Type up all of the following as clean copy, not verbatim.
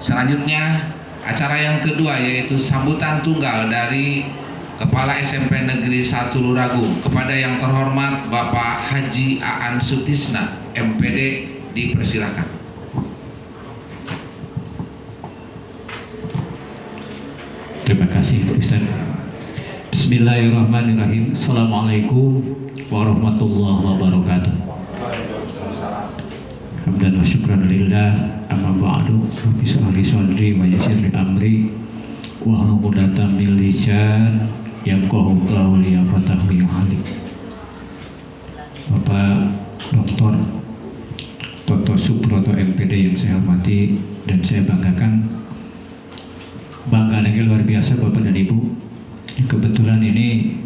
Selanjutnya acara yang kedua yaitu sambutan tunggal dari Kepala SMP Negeri 1 Luragung kepada yang terhormat Bapak Haji Aan Sutisna MPD, dipersilakan. Terima kasih Ustaz. Bismillahirrahmanirrahim. Assalamualaikum warahmatullahi wabarakatuh. Hamdan wa syukran lillah, amma ba'du. Rabbi shrah li sadri wa yassir li amri wahlul 'uqdatam min lisan yafqahu qawli fatahu ali. Bapak Dr. Toto Suproto MPD yang saya hormati dan saya banggakan, bangga lagi luar biasa Bapak dan Ibu. Kebetulan ini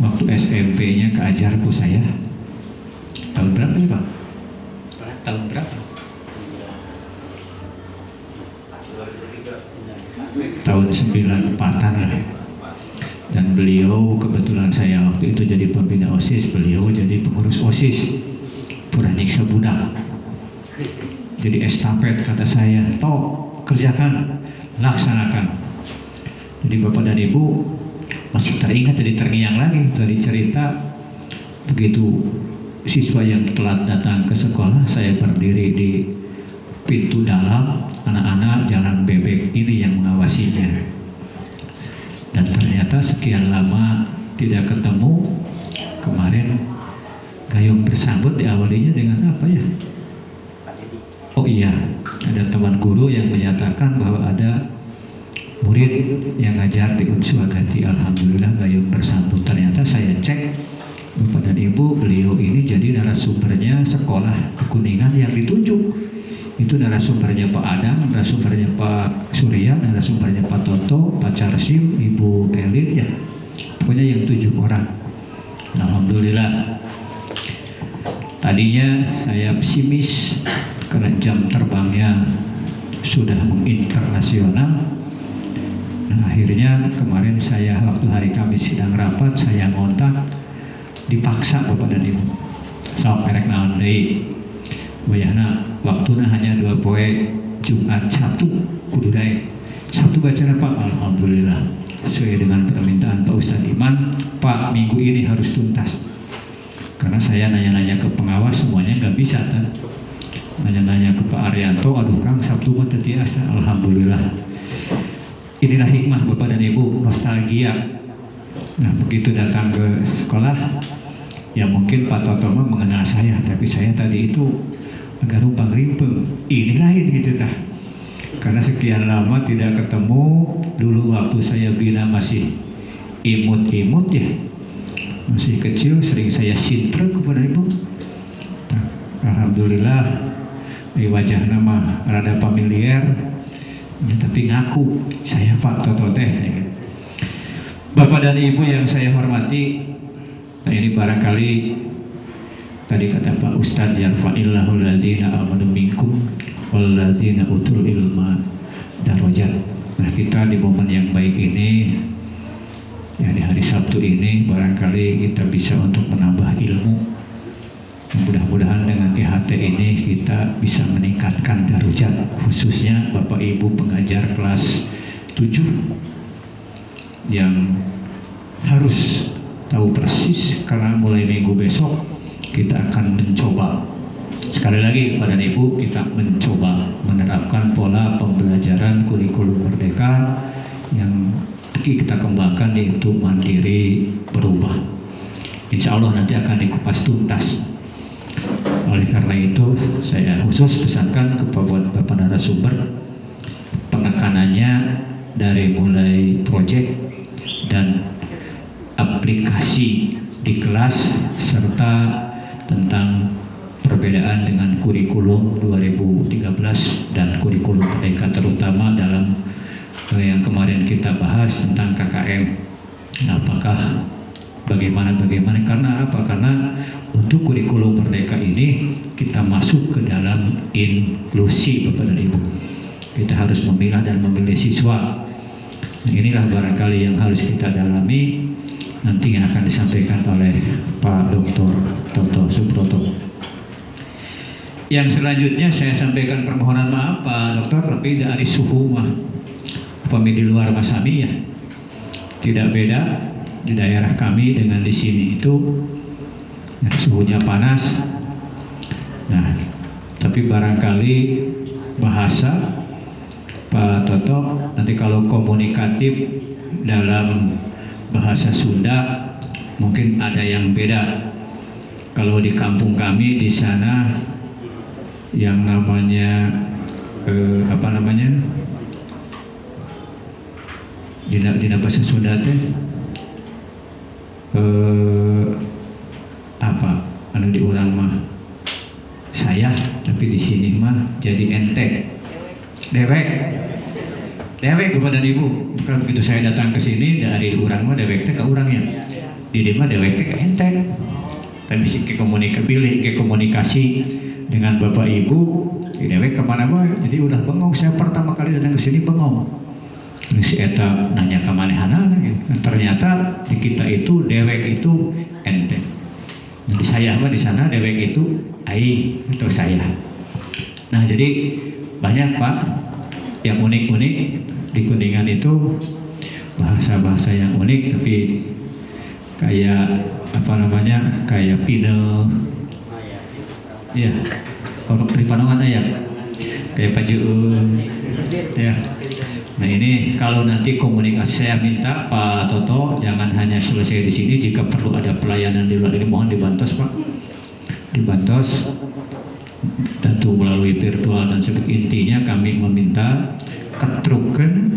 waktu SMP-nya keajarku saya. Tahun berapa ya Pak? Tahun berapa? Tahun 94-an lah. Dan beliau kebetulan saya waktu itu jadi pembina OSIS, beliau jadi pengurus OSIS. Pura nyiksa budak. Jadi estafet kata saya, toh kerjakan, laksanakan. Jadi Bapak dan Ibu masih teringat, jadi terngiang lagi dari cerita begitu siswa yang telat datang ke sekolah, saya berdiri di pintu dalam, anak-anak jalan bebek ini yang mengawasinya. Dan ternyata sekian lama tidak ketemu, kemarin gayung bersambut diawalinya dengan apa ya? Oh iya, ada teman guru yang menyatakan bahwa ada murid yang ngajar di Unswagati. Alhamdulillah gayung bersambut. Ternyata saya cek Bapak dan Ibu, beliau ini jadi narasumbernya sekolah Kuningan yang ditunjuk. Itu narasumbernya Pak Adam, narasumbernya Pak Surya, narasumbernya Pak Toto, Pak Carsim, Ibu Elin ya. Pokoknya yang 7 orang. Alhamdulillah. Tadinya saya pesimis karena jam terbangnya sudah menginternasional. Nah, akhirnya kemarin saya waktu hari Kamis sidang rapat, saya ngontak, dipaksa Bapak dan Ibu. Sok merek naon deui. Bayana waktuna hanya 2 poe, Jumat Sabtu kudu daek. Sabtu baca apa? Alhamdulillah. Sesuai dengan permintaan Pak Ustadz Iman, Pak minggu ini harus tuntas. Karena saya nanya-nanya ke pengawas semuanya nggak bisa kan. Nanya-nanya ke Pak Arianto, aduh Kang Sabtu mah teu tiasa. Alhamdulillah. Inilah hikmah Bapak dan Ibu, nostalgia. Nah begitu datang ke sekolah, ya mungkin Pak Toto mah mengenal saya, tapi saya tadi itu agak rumpang rimpeng. Ini lain gitu tah. Karena sekian lama tidak ketemu, dulu waktu saya bina masih imut-imut ya, masih kecil, sering saya sinter kepada Ibu. Nah, alhamdulillah, di wajah nama rada familiar, ya, tapi ngaku saya Pak Toto teh. Bapak dan Ibu yang saya hormati, nah ini barangkali tadi kata Pak Ustadz, yarfa'illahul ladzina amanu minkum wal ladzina utul ilma darajat. Nah kita di momen yang baik ini, ya di hari Sabtu ini, barangkali kita bisa untuk menambah ilmu. Mudah-mudahan dengan IHT ini kita bisa meningkatkan darajat, khususnya Bapak Ibu pengajar kelas 7 yang harus tahu persis, karena mulai minggu besok kita akan mencoba, sekali lagi pada Ibu, kita mencoba menerapkan pola pembelajaran kurikulum merdeka yang kita kembangkan, yaitu mandiri berubah. Insya Allah nanti akan dikupas tuntas. Oleh karena itu saya khusus pesankan kepada Bapak narasumber, penekanannya dari mulai proyek dan aplikasi di kelas, serta tentang perbedaan dengan kurikulum 2013 dan kurikulum merdeka, terutama dalam yang kemarin kita bahas tentang KKM. Apakah bagaimana, karena apa? Karena untuk kurikulum merdeka ini kita masuk ke dalam inklusi Bapak dan Ibu. Kita harus memilah dan memilih siswa. Nah, inilah barangkali yang harus kita dalami, nanti yang akan disampaikan oleh Pak Dr. Toto Suproto. Yang selanjutnya saya sampaikan permohonan maaf Pak Dokter, tapi dari suhu mah upami di luar Masami ya tidak beda di daerah kami dengan di sini itu ya, suhunya panas. Nah, tapi barangkali bahasa Pak Toto nanti kalau komunikatif dalam bahasa Sunda mungkin ada yang beda. Kalau di kampung kami di sana yang namanya dina bahasa Sunda teh anu di urang mah saya, tapi di sini mah jadi ente, dewek Bapak dan Ibu. Kalau begitu saya datang ke sini dari urang mah dewek teh ke urangnya, di dia mah dewek teh ke ente. Tapi sih ke komunikasi dengan Bapak Ibu, dewek kemana boy? Jadi udah bengong. Saya pertama kali datang ke sini bengong. Si Eta nanya ke manehana, gitu. Ternyata di kita itu dewek itu ente. Jadi saya mah di sana dewek itu ai atau saya. Nah jadi banyak Pak yang unik-unik di Kuningan itu, bahasa-bahasa yang unik tapi kayak kayak Pine ya, kalau di Panongan ya kayak Pajeun ya. Nah ini kalau nanti komunikasi saya minta Pak Toto jangan hanya selesai di sini, jika perlu ada pelayanan di luar ini mohon dibantos Pak, dibantos tentu melalui virtual dan sebagainya. Intinya kami meminta ketrukan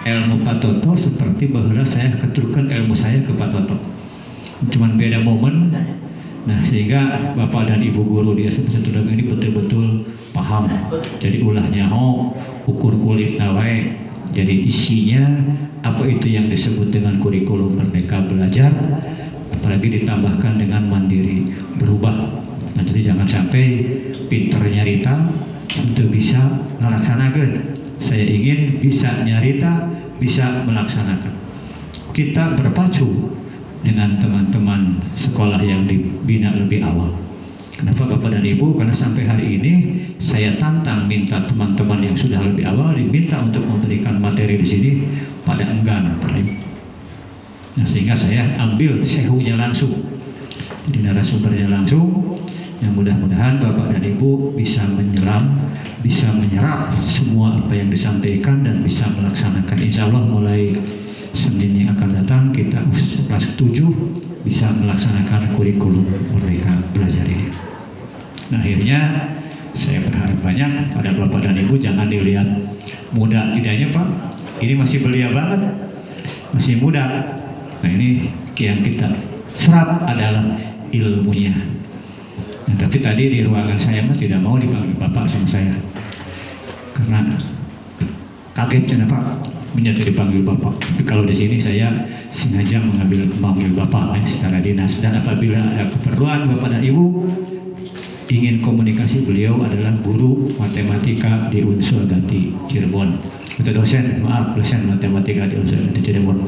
ilmu Pak Toto seperti bahwa saya ketrukan ilmu saya ke Pak Toto, cuman beda momen. Nah sehingga Bapak dan Ibu guru di SMP 1 Luragung ini betul-betul paham. Jadi ulahnya ukur kulit nawai. Jadi isinya apa itu yang disebut dengan kurikulum Merdeka Belajar, apalagi ditambahkan dengan mandiri berubah. Nah jadi jangan sampai pinter nyarita untuk bisa melaksanakan. Saya ingin bisa nyarita, bisa melaksanakan. Kita berpacu dengan teman-teman sekolah yang dibina lebih awal. Kenapa Bapak dan Ibu? Karena sampai hari ini saya tantang minta teman-teman yang sudah lebih awal diminta untuk memberikan materi di sini pada enggan. Nah, sehingga saya ambil sehunya langsung, jadi narasumbernya langsung. Yang mudah-mudahan Bapak dan Ibu bisa menyelam, bisa menyerap semua apa yang disampaikan dan bisa melaksanakan. Insya Allah mulai Senin yang akan datang kita kelas 7 bisa melaksanakan kurikulum Merdeka Belajar ini. Nah akhirnya saya berharap banyak pada Bapak dan Ibu, jangan dilihat muda tidaknya Pak, ini masih belia banget, masih muda. Nah ini yang kita serap adalah ilmunya. Nah, tapi tadi di ruangan saya mah tidak mau dipanggil Bapak sama saya karena kaget kenapa menjadi dipanggil Bapak. Tapi kalau di sini saya sengaja memanggil Bapak secara dinas. Dan apabila ada keperluan Bapak dan Ibu ingin komunikasi, beliau adalah guru matematika di Unsur Gati Cirebon. Itu dosen matematika di Unsur Gati Cirebon.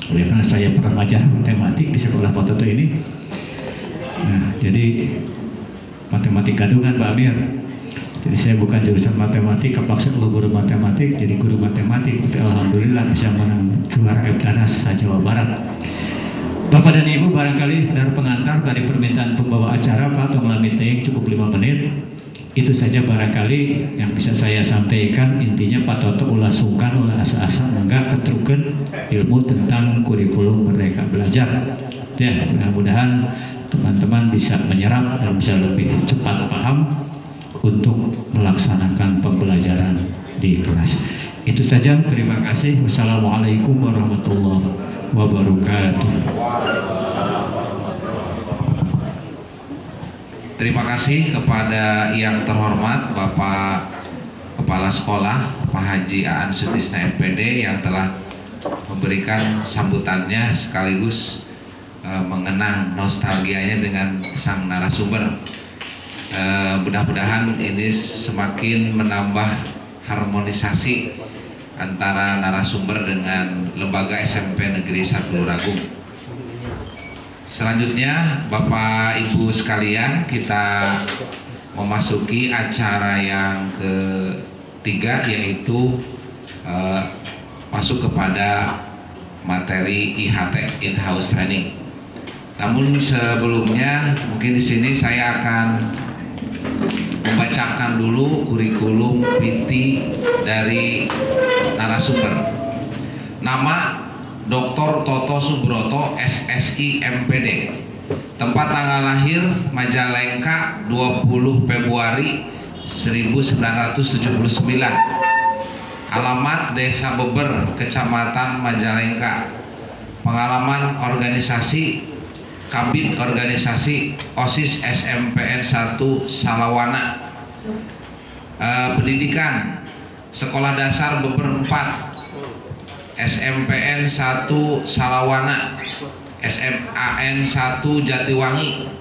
Karena saya pernah mengajar matematik di sekolah Pak Toto ini. Nah, jadi matematik gadungan Pak Amir. Jadi saya bukan jurusan matematik, kepaksa guru matematik, jadi guru matematik. Tapi alhamdulillah bisa menang juara Eptanas Jawa Barat. Bapak dan Ibu barangkali dari pengantar dari permintaan pembawa acara Pak tonglah meeting cukup 5 menit. Itu saja barangkali yang bisa saya sampaikan. Intinya Pak Toto ulah sungkan, ulah asa-asa, mangga ketrukeun ilmu tentang kurikulum Merdeka Belajar. Ya, mudah-mudahan teman-teman bisa menyerap dan bisa lebih cepat paham untuk melaksanakan pembelajaran di kelas. Itu saja, terima kasih. Wassalamualaikum warahmatullahi wabarakatuh. Terima kasih kepada yang terhormat Bapak Kepala Sekolah Pak Haji Aan Sutisna MPD yang telah memberikan sambutannya sekaligus mengenang nostalgianya dengan sang narasumber. Mudah-mudahan ini semakin menambah harmonisasi antara narasumber dengan lembaga SMP Negeri 1 Luragung. Selanjutnya, Bapak Ibu sekalian, kita memasuki acara yang ketiga, yaitu masuk kepada materi IHT, in-house training. Namun sebelumnya, mungkin di sini saya akan membacakan dulu kurikulum PT dari narasumber. Nama Dr. Toto Subroto, SSI MPD. Tempat tanggal lahir Majalengka 20 Februari 1979. Alamat Desa Beber, Kecamatan Majalengka. Pengalaman organisasi Kabid Organisasi OSIS SMPN 1 Salawana. Pendidikan Sekolah Dasar Beber 4, SMPN 1 Salawana, SMAN 1 Jatiwangi,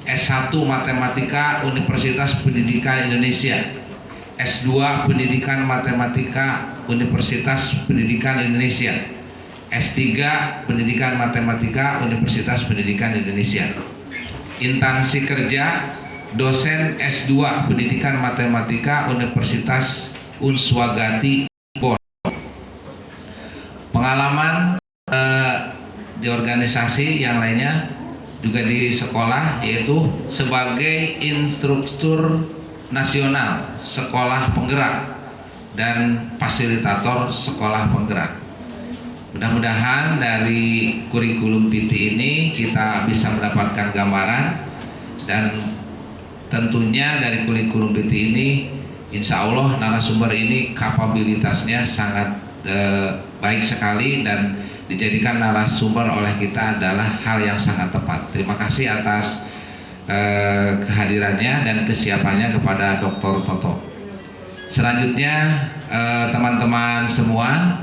S1 Matematika Universitas Pendidikan Indonesia, S2 Pendidikan Matematika Universitas Pendidikan Indonesia, S3 Pendidikan Matematika Universitas Pendidikan Indonesia. Instansi kerja dosen S2 Pendidikan Matematika Universitas Unswagati. Pengalaman di organisasi yang lainnya juga di sekolah, yaitu sebagai instruktur nasional sekolah penggerak dan fasilitator sekolah penggerak. Mudah-mudahan dari kurikulum PT ini kita bisa mendapatkan gambaran, dan tentunya dari kurikulum PT ini insya Allah narasumber ini kapabilitasnya sangat baik sekali, dan dijadikan narasumber oleh kita adalah hal yang sangat tepat. Terima kasih atas kehadirannya dan kesiapannya kepada Dr. Toto. Selanjutnya teman-teman semua,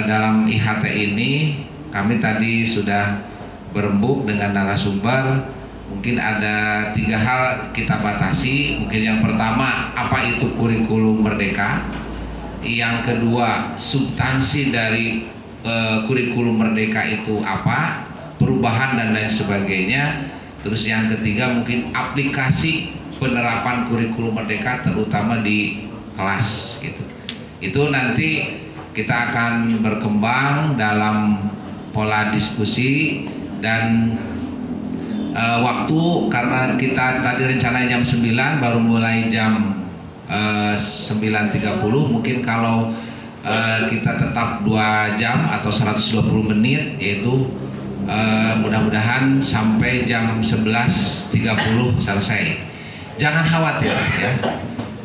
dalam IHT ini kami tadi sudah berembuk dengan narasumber. Mungkin ada 3 hal kita batasi. Mungkin yang pertama, apa itu kurikulum merdeka. Yang kedua, substansi dari kurikulum merdeka itu apa, perubahan dan lain sebagainya. Terus yang ketiga, mungkin aplikasi penerapan kurikulum merdeka terutama di kelas gitu. Itu nanti kita akan berkembang dalam pola diskusi, dan waktu karena kita tadi rencananya jam 9, baru mulai jam 9.30. Mungkin kalau kita tetap 2 jam atau 120 menit, yaitu mudah-mudahan sampai jam 11.30 selesai. Jangan khawatir ya,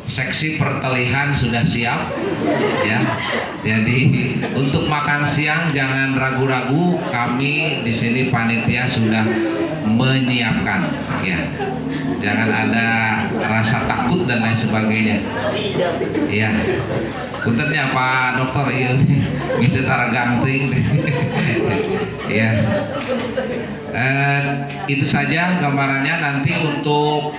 seksi pertelihan sudah siap ya. Jadi untuk makan siang jangan ragu-ragu, kami di sini panitia sudah menyiapkan ya. Jangan ada rasa takut dan lain sebagainya. Iya. Puntennya Pak Dokter iya gitu targanting. Iya. Itu saja gambarannya. Nanti untuk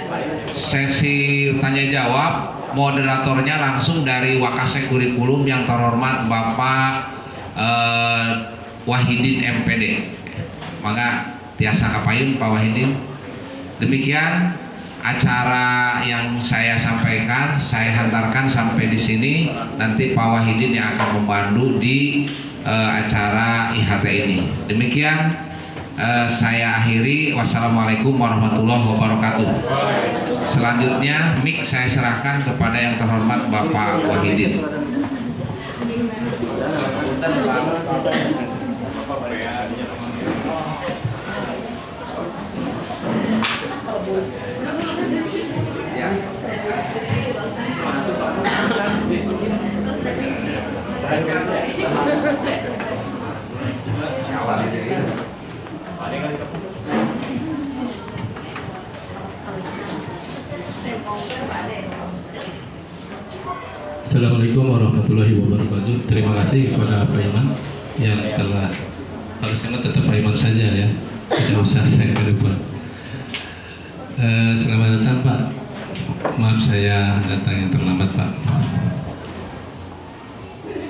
sesi tanya jawab, moderatornya langsung dari Wakasek Kurikulum yang terhormat Bapak Wahidin MPD. Maka tiasa kapayun Pak Wahidin. Demikian acara yang saya sampaikan, saya hantarkan sampai di sini. Nanti Pak Wahidin yang akan membantu di acara IHT ini. Demikian saya akhiri. Wassalamualaikum warahmatullahi wabarakatuh. Selanjutnya mic saya serahkan kepada yang terhormat Bapak Wahidin. Ya. Assalamualaikum warahmatullahi wabarakatuh. Terima kasih kepada Pak Iman yang telah, harusnya tetap Pak Iman saja ya, tidak usah saya ke depan. Selamat datang Pak. Maaf saya datang yang terlambat Pak.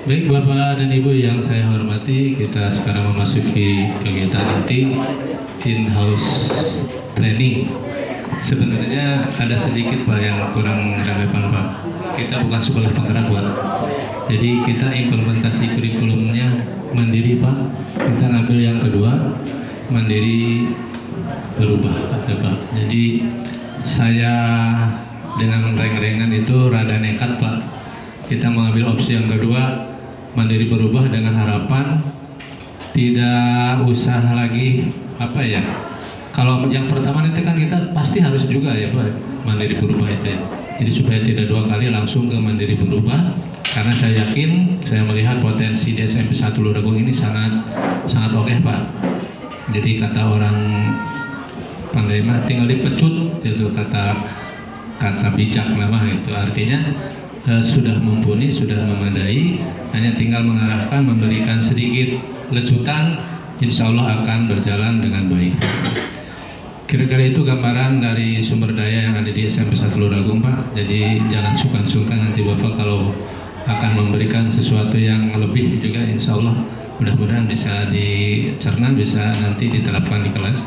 Baik Bapak dan Ibu yang saya hormati, kita sekarang memasuki kegiatan inti in-house training. Sebenarnya ada sedikit Pak yang kurang relevan Pak. Kita bukan sekolah penggerak Pak. Jadi kita implementasi kurikulumnya mandiri Pak. Kita ngambil yang kedua, mandiri berubah ya, Pak. Jadi saya dengan reng-rengan itu rada nekat Pak. Kita mengambil opsi yang kedua, mandiri berubah dengan harapan tidak usah lagi apa ya. Kalau yang pertama itu kan kita pasti harus juga ya Pak mandiri berubah itu ya. Jadi supaya tidak dua kali langsung ke mandiri berubah, karena saya yakin saya melihat potensi di SMP 1 Luragung ini sangat oke Pak. Jadi kata orang pandai mah tinggal dipecut itu kata bijak nama itu, artinya sudah mumpuni, sudah memadai, hanya tinggal mengarahkan, memberikan sedikit lecutan, insya Allah akan berjalan dengan baik. Kira-kira itu gambaran dari sumber daya yang ada di SMP 1 Luragung Pak. Jadi jangan sungkan-sungkan nanti Bapak kalau akan memberikan sesuatu yang lebih juga, insya Allah mudah-mudahan bisa dicerna, bisa nanti diterapkan di kelas.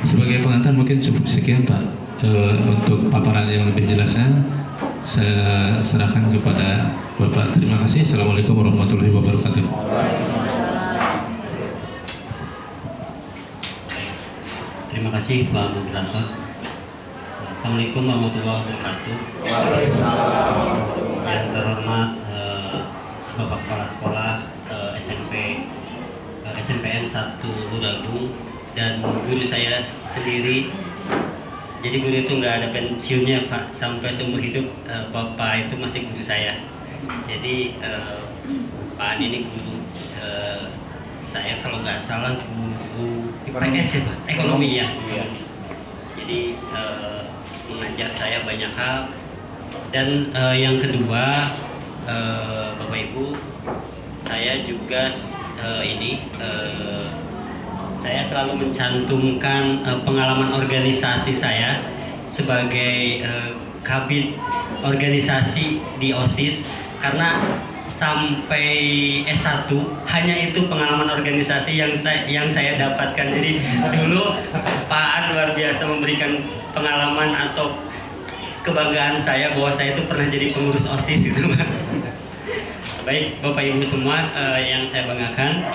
Sebagai pengantar mungkin cukup sekian Pak. Untuk paparan yang lebih jelasnya saya serahkan kepada Bapak. Terima kasih. Assalamualaikum warahmatullahi wabarakatuh. Terima kasih Pak Moderator. Assalamualaikum warahmatullahi wabarakatuh. Yang terhormat Bapak Kepala Sekolah SMPN 1 Luragung dan guru saya sendiri. Jadi guru itu nggak ada pensiunnya Pak, sampai seumur hidup Bapak itu masih guru saya. Jadi Pak Ani ini guru saya kalau nggak salah guru IPS ya Pak, ekonomi ya. Jadi mengajar saya banyak hal. Dan yang kedua Bapak Ibu, saya juga saya selalu mencantumkan pengalaman organisasi saya sebagai kabid organisasi di OSIS, karena sampai S1 hanya itu pengalaman organisasi yang saya dapatkan. Jadi dulu Pak An luar biasa memberikan pengalaman atau kebanggaan saya bahwa saya itu pernah jadi pengurus OSIS gitu Pak. Baik Bapak Ibu semua yang saya banggakan,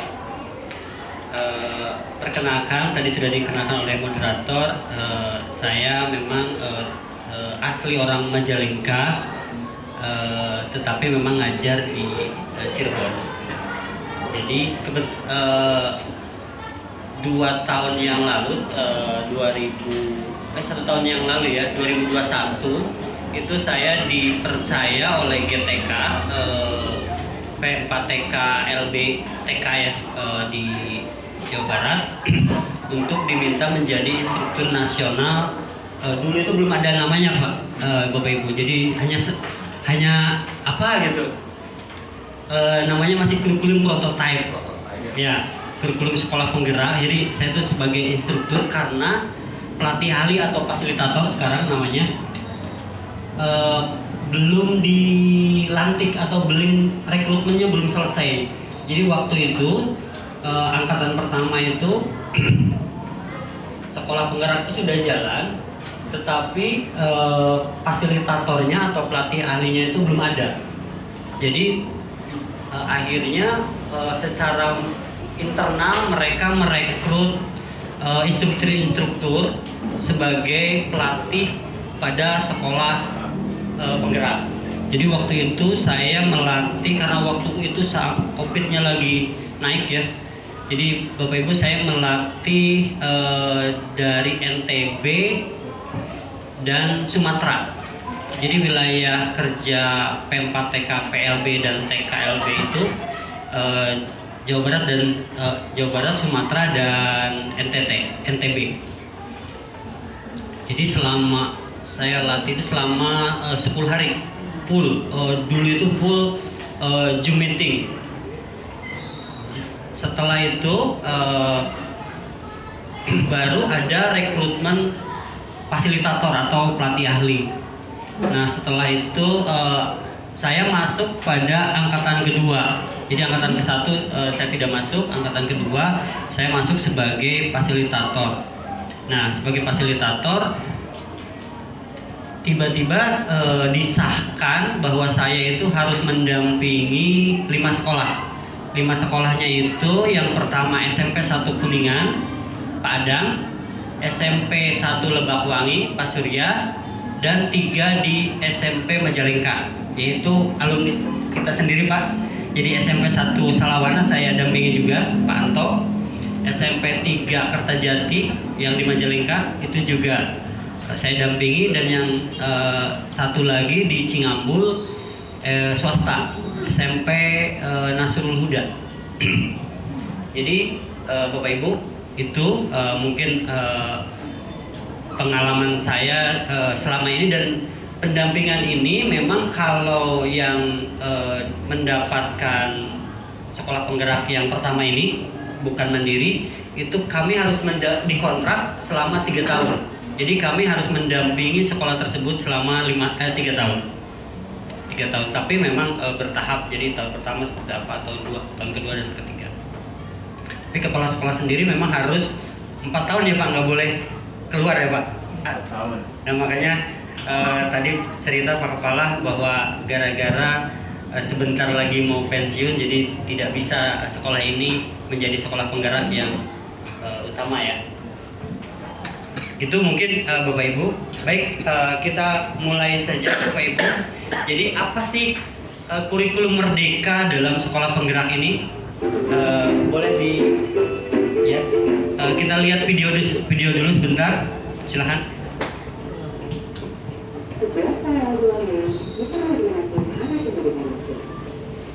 perkenalkan tadi sudah dikenalkan oleh moderator, saya memang asli orang Majalengka, tetapi memang ngajar di Cirebon. Jadi 2 tahun yang lalu, 1 tahun yang lalu ya, 2021 itu saya dipercaya oleh GTK P4TK LB TK ya di Jawa Barat untuk diminta menjadi instruktur nasional. Dulu itu belum ada namanya Pak, Bapak Ibu. Jadi hanya apa gitu, namanya masih kurikulum prototype ya, kurikulum sekolah penggerak. Jadi saya itu sebagai instruktur karena pelatih ahli atau fasilitator sekarang namanya belum dilantik atau rekrutmennya belum selesai. Jadi waktu itu angkatan pertama itu sekolah penggerak itu sudah jalan, tetapi fasilitatornya atau pelatih ahlinya itu belum ada. Jadi akhirnya secara internal mereka merekrut instruktur-instruktur sebagai pelatih pada sekolah penggerak. Jadi waktu itu saya melatih, karena waktu itu saat COVID-nya lagi naik ya. Jadi Bapak Ibu, saya melatih dari NTB dan Sumatera. Jadi wilayah kerja P4TK PLB dan TKLB itu Jawa Barat, Sumatera dan NTB. Jadi selama saya latih itu selama 10 hari full. Dulu itu full Zoom meeting. Setelah itu baru ada rekrutmen fasilitator atau pelatih ahli. Nah setelah itu saya masuk pada angkatan kedua. Jadi angkatan ke-1 saya tidak masuk, angkatan kedua saya masuk sebagai fasilitator. Nah, sebagai fasilitator tiba-tiba disahkan bahwa saya itu harus mendampingi 5 sekolah. 5 sekolahnya itu yang pertama SMP 1 Kuningan, Padang, SMP 1 Lebakwangi, Pasurya, dan 3 di SMP Majalengka, yaitu alumni kita sendiri, Pak. Jadi SMP 1 Salawana saya dampingi juga, Pak Anto. SMP 3 Kertajati yang di Majalengka itu juga saya dampingi, dan yang satu lagi di Cingambul swasta, SMP Nasrul Huda. Jadi Bapak Ibu, itu mungkin pengalaman saya selama ini, dan pendampingan ini memang kalau yang mendapatkan sekolah penggerak yang pertama ini bukan mandiri, itu kami harus dikontrak selama 3 tahun. Jadi kami harus mendampingi sekolah tersebut selama 3 tahun. 3 tahun, tapi memang bertahap. Jadi tahun pertama seperti apa, tahun kedua dan ketiga. Tapi kepala sekolah sendiri memang harus 4 tahun ya Pak, nggak boleh keluar ya Pak. 4 tahun. Nah makanya tadi cerita Pak Kepala bahwa gara-gara sebentar lagi mau pensiun, jadi tidak bisa sekolah ini menjadi sekolah penggerak yang utama ya. Itu mungkin Bapak Ibu. Baik, kita mulai saja Bapak Ibu. Jadi apa sih kurikulum merdeka dalam sekolah penggerak ini? Boleh ya, kita lihat video dulu sebentar. Silahkan. Setiap tanggal 2 Mei kita memperingati Hari Kemerdekaan Nasional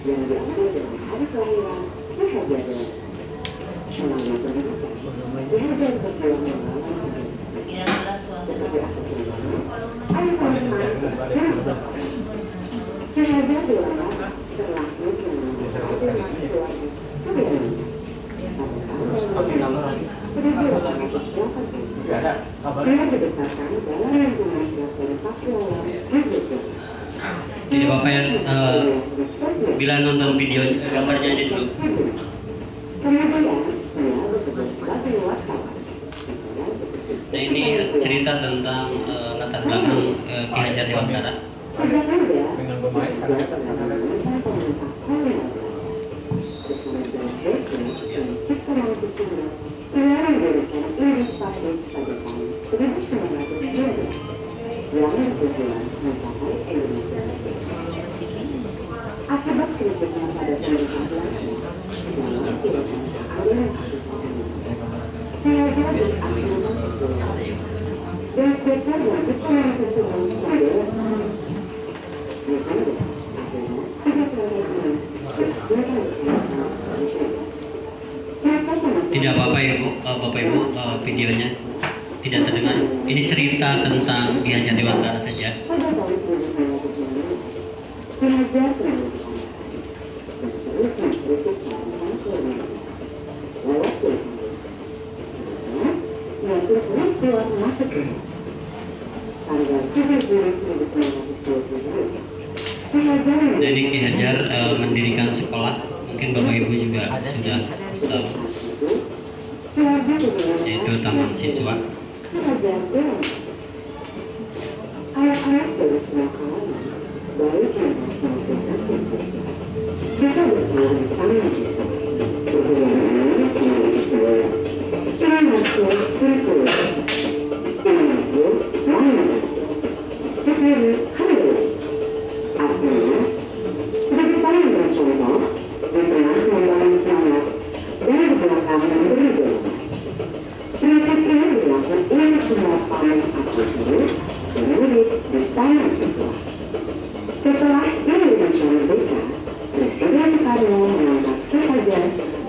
yang diambil dengan hari kelahiran Ki Hajar Dewantara. Melalui pendidikan, Ki Hajar berjuang melawan penjajahan. Seperti apa contohnya? Ayo teman-teman, Ki Hajar Dewantara terlahir dengan menjadi mahasiswa di Sudirman pada tahun 1889. Dia dibesarkan dalam lingkungan keluarga pahlawan Hajar. Jadi Bapak ya, bila nonton video gambarnya aja dulu. Kemudian dia bekerja sebagai wartawan. Nah ini cerita tentang latar belakang Ki Hajar Dewantara. Sejak muda, Hajar pernah memenangkan pemerintah kolonial bersama Glasgow dan Ciptaman Kusuma. Ia mendirikan English Publish pada tahun 1912 yang bertujuan mencapai Indonesia merdeka. Akibat kritiknya pada pemerintah Belanda dalam tidak sama aliran artis ekonomi, Ki Hajar berasal dari Pulau. Glasgow dan Ciptaman Kusuma membela sama. Sehingga akhirnya tiga selesai ini berhasilkan bersama-sama menjadi. Tidak apa-apa ya Bapak Ibu, videonya tidak terdengar. Ini cerita tentang Ki Hajar Dewantara saja. Pada tahun 1990, Ki Hajar terus mengkritik pemerintahan kolonial lewat tulisan-tulisan. Ia terus keluar masuk penjara. Tanggal 3 Juli 1922, Ki Hajar Jadi Ki Hajar mendirikan sekolah. Mungkin Bapak Ibu juga sudah tahu, yaitu Taman Siswa. Anak-anak dari semua kalangan, baik yang maupun anak biasa, bisa bersekolah di Taman Siswa. Perguruan memiliki sebuah ini masuk sirkular, ini masuk mana masuk, tetapi handal. Artinya, bagi paling bercontoh, di tengah membangun semangat dan di belakang memberi dorongan. Prinsip ini berlaku untuk semua paman atau guru dan murid di Taman Siswa. Setelah Indonesia merdeka, Presiden Soekarno mengangkat Ki Hajar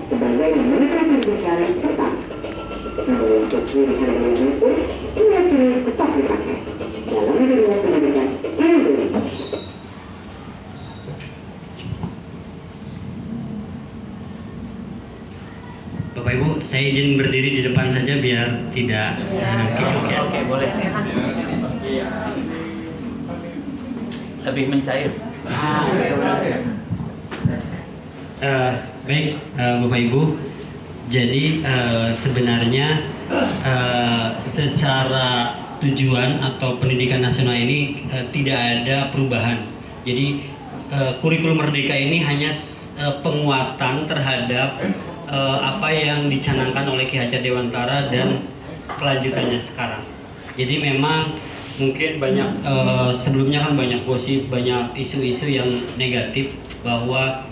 sebagai Menteri Pendidikan tetap. Sebelum pilihan ini pun hingga kini tetap dipakai dalam dunia pendidikan Indonesia. Bapak Ibu, saya izin berdiri di depan saja biar tidak Oke, boleh. Lebih mencair. Baik, Bapak Ibu. Jadi sebenarnya secara tujuan atau pendidikan nasional ini tidak ada perubahan. Jadi kurikulum Merdeka ini hanya penguatan terhadap apa yang dicanangkan oleh Ki Hajar Dewantara dan kelanjutannya sekarang. Jadi memang mungkin banyak sebelumnya kan banyak gosip, banyak isu-isu yang negatif bahwa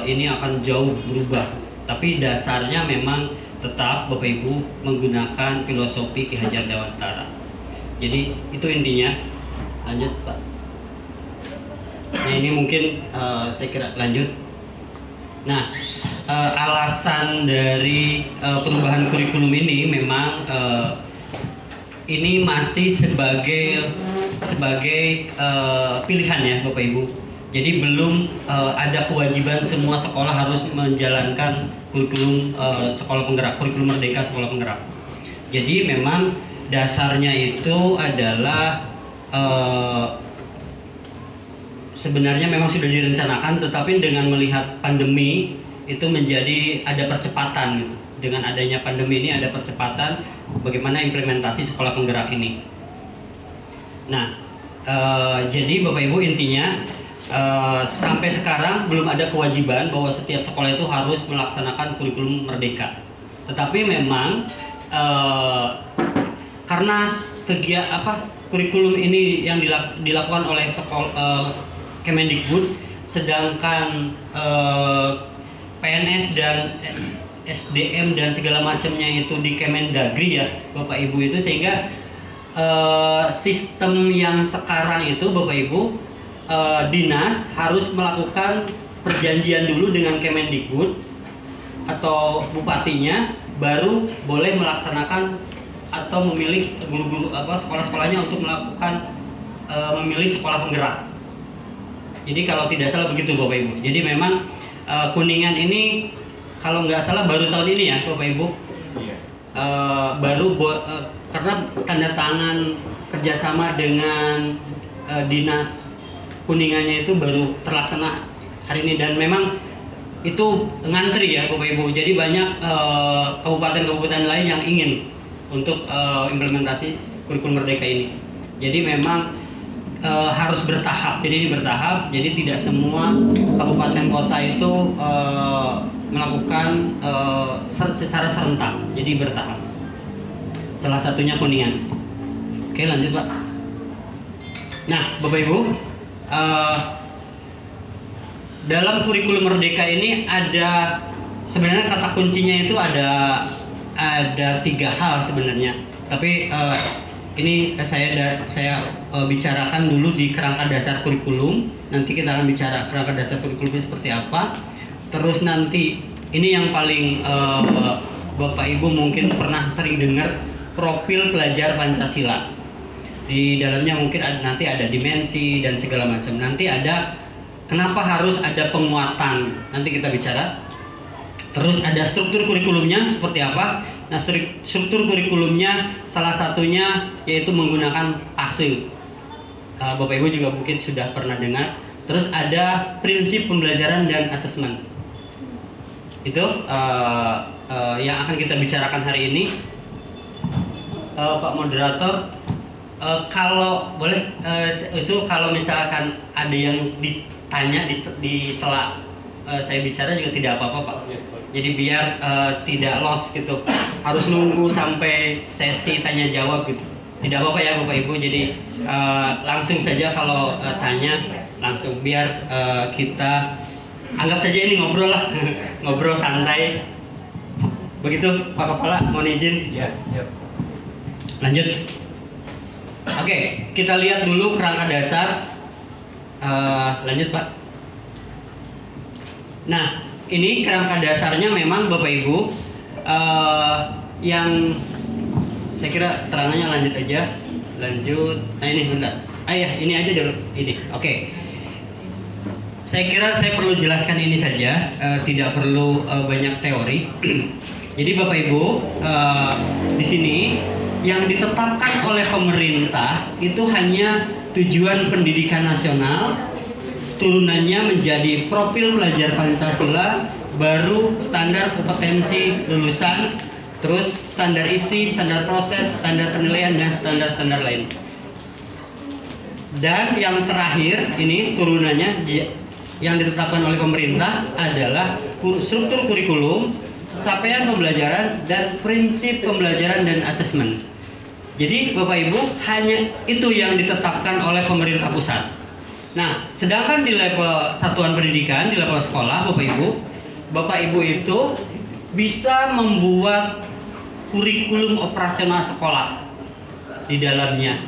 ini akan jauh berubah. Tapi dasarnya memang tetap Bapak Ibu menggunakan filosofi Ki Hajar Dewantara. Jadi itu intinya. Lanjut Pak. Nah ini mungkin saya kira lanjut. Nah alasan dari perubahan kurikulum ini memang ini masih sebagai pilihan ya Bapak Ibu. Jadi belum ada kewajiban semua sekolah harus menjalankan kurikulum sekolah penggerak, kurikulum Merdeka sekolah penggerak. Jadi memang dasarnya itu adalah sebenarnya memang sudah direncanakan, tetapi dengan melihat pandemi itu menjadi ada percepatan gitu. Dengan adanya pandemi ini ada percepatan bagaimana implementasi sekolah penggerak ini. Nah, jadi Bapak Ibu intinya sampai sekarang belum ada kewajiban bahwa setiap sekolah itu harus melaksanakan kurikulum Merdeka. Tetapi memang karena kurikulum ini yang dilakukan oleh Kemendikbud, sedangkan PNS dan SDM dan segala macamnya itu di Kemendagri ya Bapak Ibu itu, sehingga sistem yang sekarang itu Bapak Ibu dinas harus melakukan perjanjian dulu dengan Kemendikbud atau bupatinya, baru boleh melaksanakan atau memilih guru-guru sekolah-sekolahnya untuk melakukan memilih sekolah penggerak. Jadi kalau tidak salah begitu Bapak Ibu. Jadi memang Kuningan ini kalau nggak salah baru tahun ini ya Bapak Ibu. Karena tanda tangan kerjasama dengan dinas Kuningannya itu baru terlaksana hari ini, dan memang itu ngantri ya Bapak Ibu. Jadi banyak kabupaten-kabupaten lain yang ingin untuk implementasi kurikulum Merdeka ini. Jadi memang harus bertahap. Jadi ini bertahap. Jadi tidak semua kabupaten kota itu melakukan secara serentak. Jadi bertahap. Salah satunya Kuningan. Oke, lanjut Pak. Nah, Bapak Ibu, dalam kurikulum Merdeka ini ada sebenarnya kata kuncinya itu ada 3 hal sebenarnya. Tapi ini saya bicarakan dulu di kerangka dasar kurikulum. Nanti kita akan bicara kerangka dasar kurikulumnya seperti apa. Terus nanti ini yang paling Bapak Ibu mungkin pernah sering dengar, profil pelajar Pancasila. Di dalamnya mungkin nanti ada dimensi dan segala macam. Nanti ada kenapa harus ada penguatan. Nanti kita bicara. Terus ada struktur kurikulumnya seperti apa. Nah, struktur kurikulumnya salah satunya yaitu menggunakan PASE. Bapak Ibu juga mungkin sudah pernah dengar. Terus ada prinsip pembelajaran dan asesmen. Itu yang akan kita bicarakan hari ini. Pak Moderator, kalau boleh usul, kalau misalkan ada yang ditanya di sela saya bicara juga tidak apa-apa Pak. Jadi biar tidak lost gitu, harus nunggu sampai sesi tanya jawab gitu. Tidak apa-apa ya Bapak Ibu. Jadi langsung saja kalau tanya langsung, biar kita anggap saja ini ngobrol lah, ngobrol santai. Begitu Pak Kepala, mohon izin. Ya, siap. Lanjut. Oke, kita lihat dulu kerangka dasar. Lanjut Pak. Nah, ini kerangka dasarnya memang Bapak Ibu yang saya kira terangannya lanjut aja. Lanjut. Nah ini bentar. Ini aja dulu. Ini. Oke. Saya kira saya perlu jelaskan ini saja, tidak perlu banyak teori. Jadi Bapak Ibu, di sini yang ditetapkan oleh pemerintah itu hanya tujuan pendidikan nasional turunannya menjadi profil pelajar Pancasila, baru standar kompetensi lulusan, terus standar isi, standar proses, standar penilaian, dan standar-standar lain. Dan yang terakhir ini turunannya yang ditetapkan oleh pemerintah adalah struktur kurikulum, capaian pembelajaran, dan prinsip pembelajaran dan asesmen. Jadi Bapak Ibu, hanya itu yang ditetapkan oleh pemerintah pusat. Nah, sedangkan di level satuan pendidikan, di level sekolah, Bapak Ibu itu bisa membuat kurikulum operasional sekolah di dalamnya,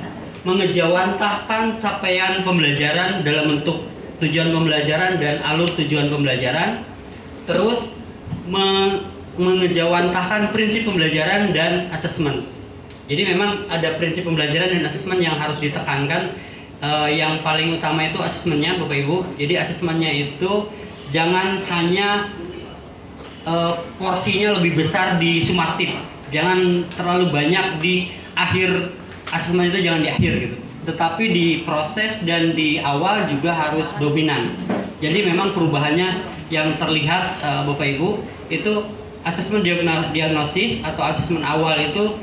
mengejawantahkan capaian pembelajaran dalam bentuk tujuan pembelajaran dan alur tujuan pembelajaran, terus mengejawantahkan prinsip pembelajaran dan asesmen. Jadi memang ada prinsip pembelajaran dan asesmen yang harus ditekankan. Yang paling utama itu asesmennya, Bapak Ibu. Jadi asesmennya itu jangan hanya porsinya lebih besar di sumatif, jangan terlalu banyak di akhir. Asesmen itu jangan di akhir gitu, tetapi di proses dan di awal juga harus dominan. Jadi memang perubahannya yang terlihat Bapak Ibu itu asesmen diagnosis atau asesmen awal itu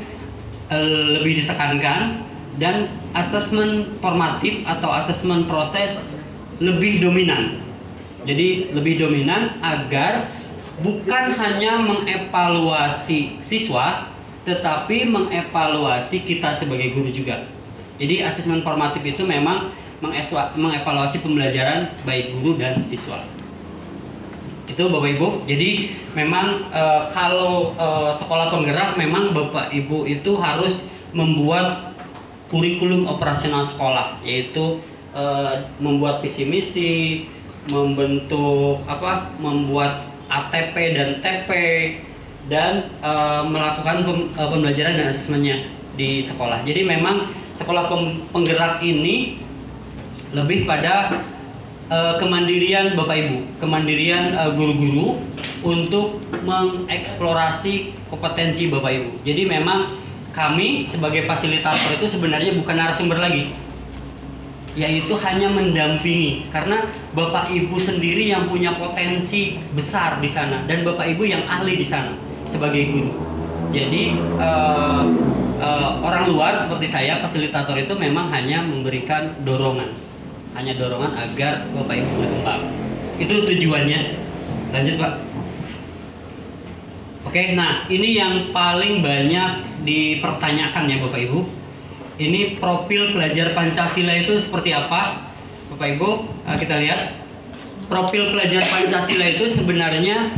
lebih ditekankan, dan asesmen formatif atau asesmen proses lebih dominan. Jadi lebih dominan agar bukan hanya mengevaluasi siswa, tetapi mengevaluasi kita sebagai guru juga. Jadi asesmen formatif itu memang mengevaluasi pembelajaran baik guru dan siswa. Itu Bapak Ibu. Jadi memang kalau sekolah penggerak, memang Bapak Ibu itu harus membuat kurikulum operasional sekolah, yaitu membuat visi misi, membentuk membuat ATP dan TP, dan melakukan pembelajaran dan asesmennya di sekolah. Jadi memang sekolah penggerak ini lebih pada kemandirian Bapak Ibu, kemandirian guru-guru untuk mengeksplorasi kompetensi Bapak Ibu. Jadi memang kami sebagai fasilitator itu sebenarnya bukan narasumber lagi, yaitu hanya mendampingi, karena Bapak Ibu sendiri yang punya potensi besar di sana, dan Bapak Ibu yang ahli di sana sebagai guru. Jadi orang luar seperti saya, fasilitator itu memang hanya memberikan dorongan, agar Bapak Ibu berkembang. Itu tujuannya. Lanjut Pak. Oke, nah ini yang paling banyak dipertanyakan ya Bapak Ibu. Ini profil pelajar Pancasila itu seperti apa? Bapak Ibu, kita lihat. Profil pelajar Pancasila itu sebenarnya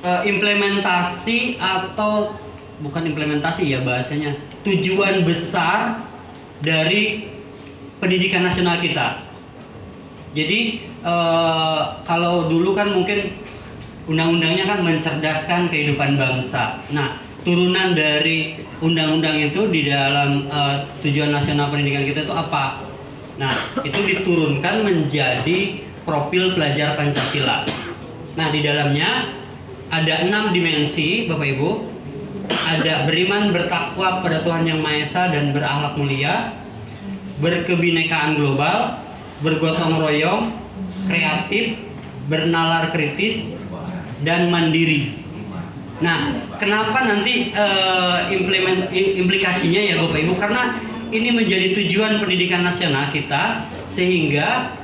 implementasi atau bukan implementasi ya bahasanya, tujuan besar dari pendidikan nasional kita. Jadi kalau dulu kan mungkin undang-undangnya kan mencerdaskan kehidupan bangsa. Nah, turunan dari undang-undang itu di dalam tujuan nasional pendidikan kita itu apa? Nah, itu diturunkan menjadi profil pelajar Pancasila. Nah, di dalamnya ada 6 dimensi, Bapak Ibu. Ada beriman, bertakwa pada Tuhan Yang Maha Esa dan berakhlak mulia, berkebinekaan global, bergotong royong, kreatif, bernalar kritis, dan mandiri. Nah, kenapa nanti implikasinya ya Bapak Ibu? Karena ini menjadi tujuan pendidikan nasional kita, sehingga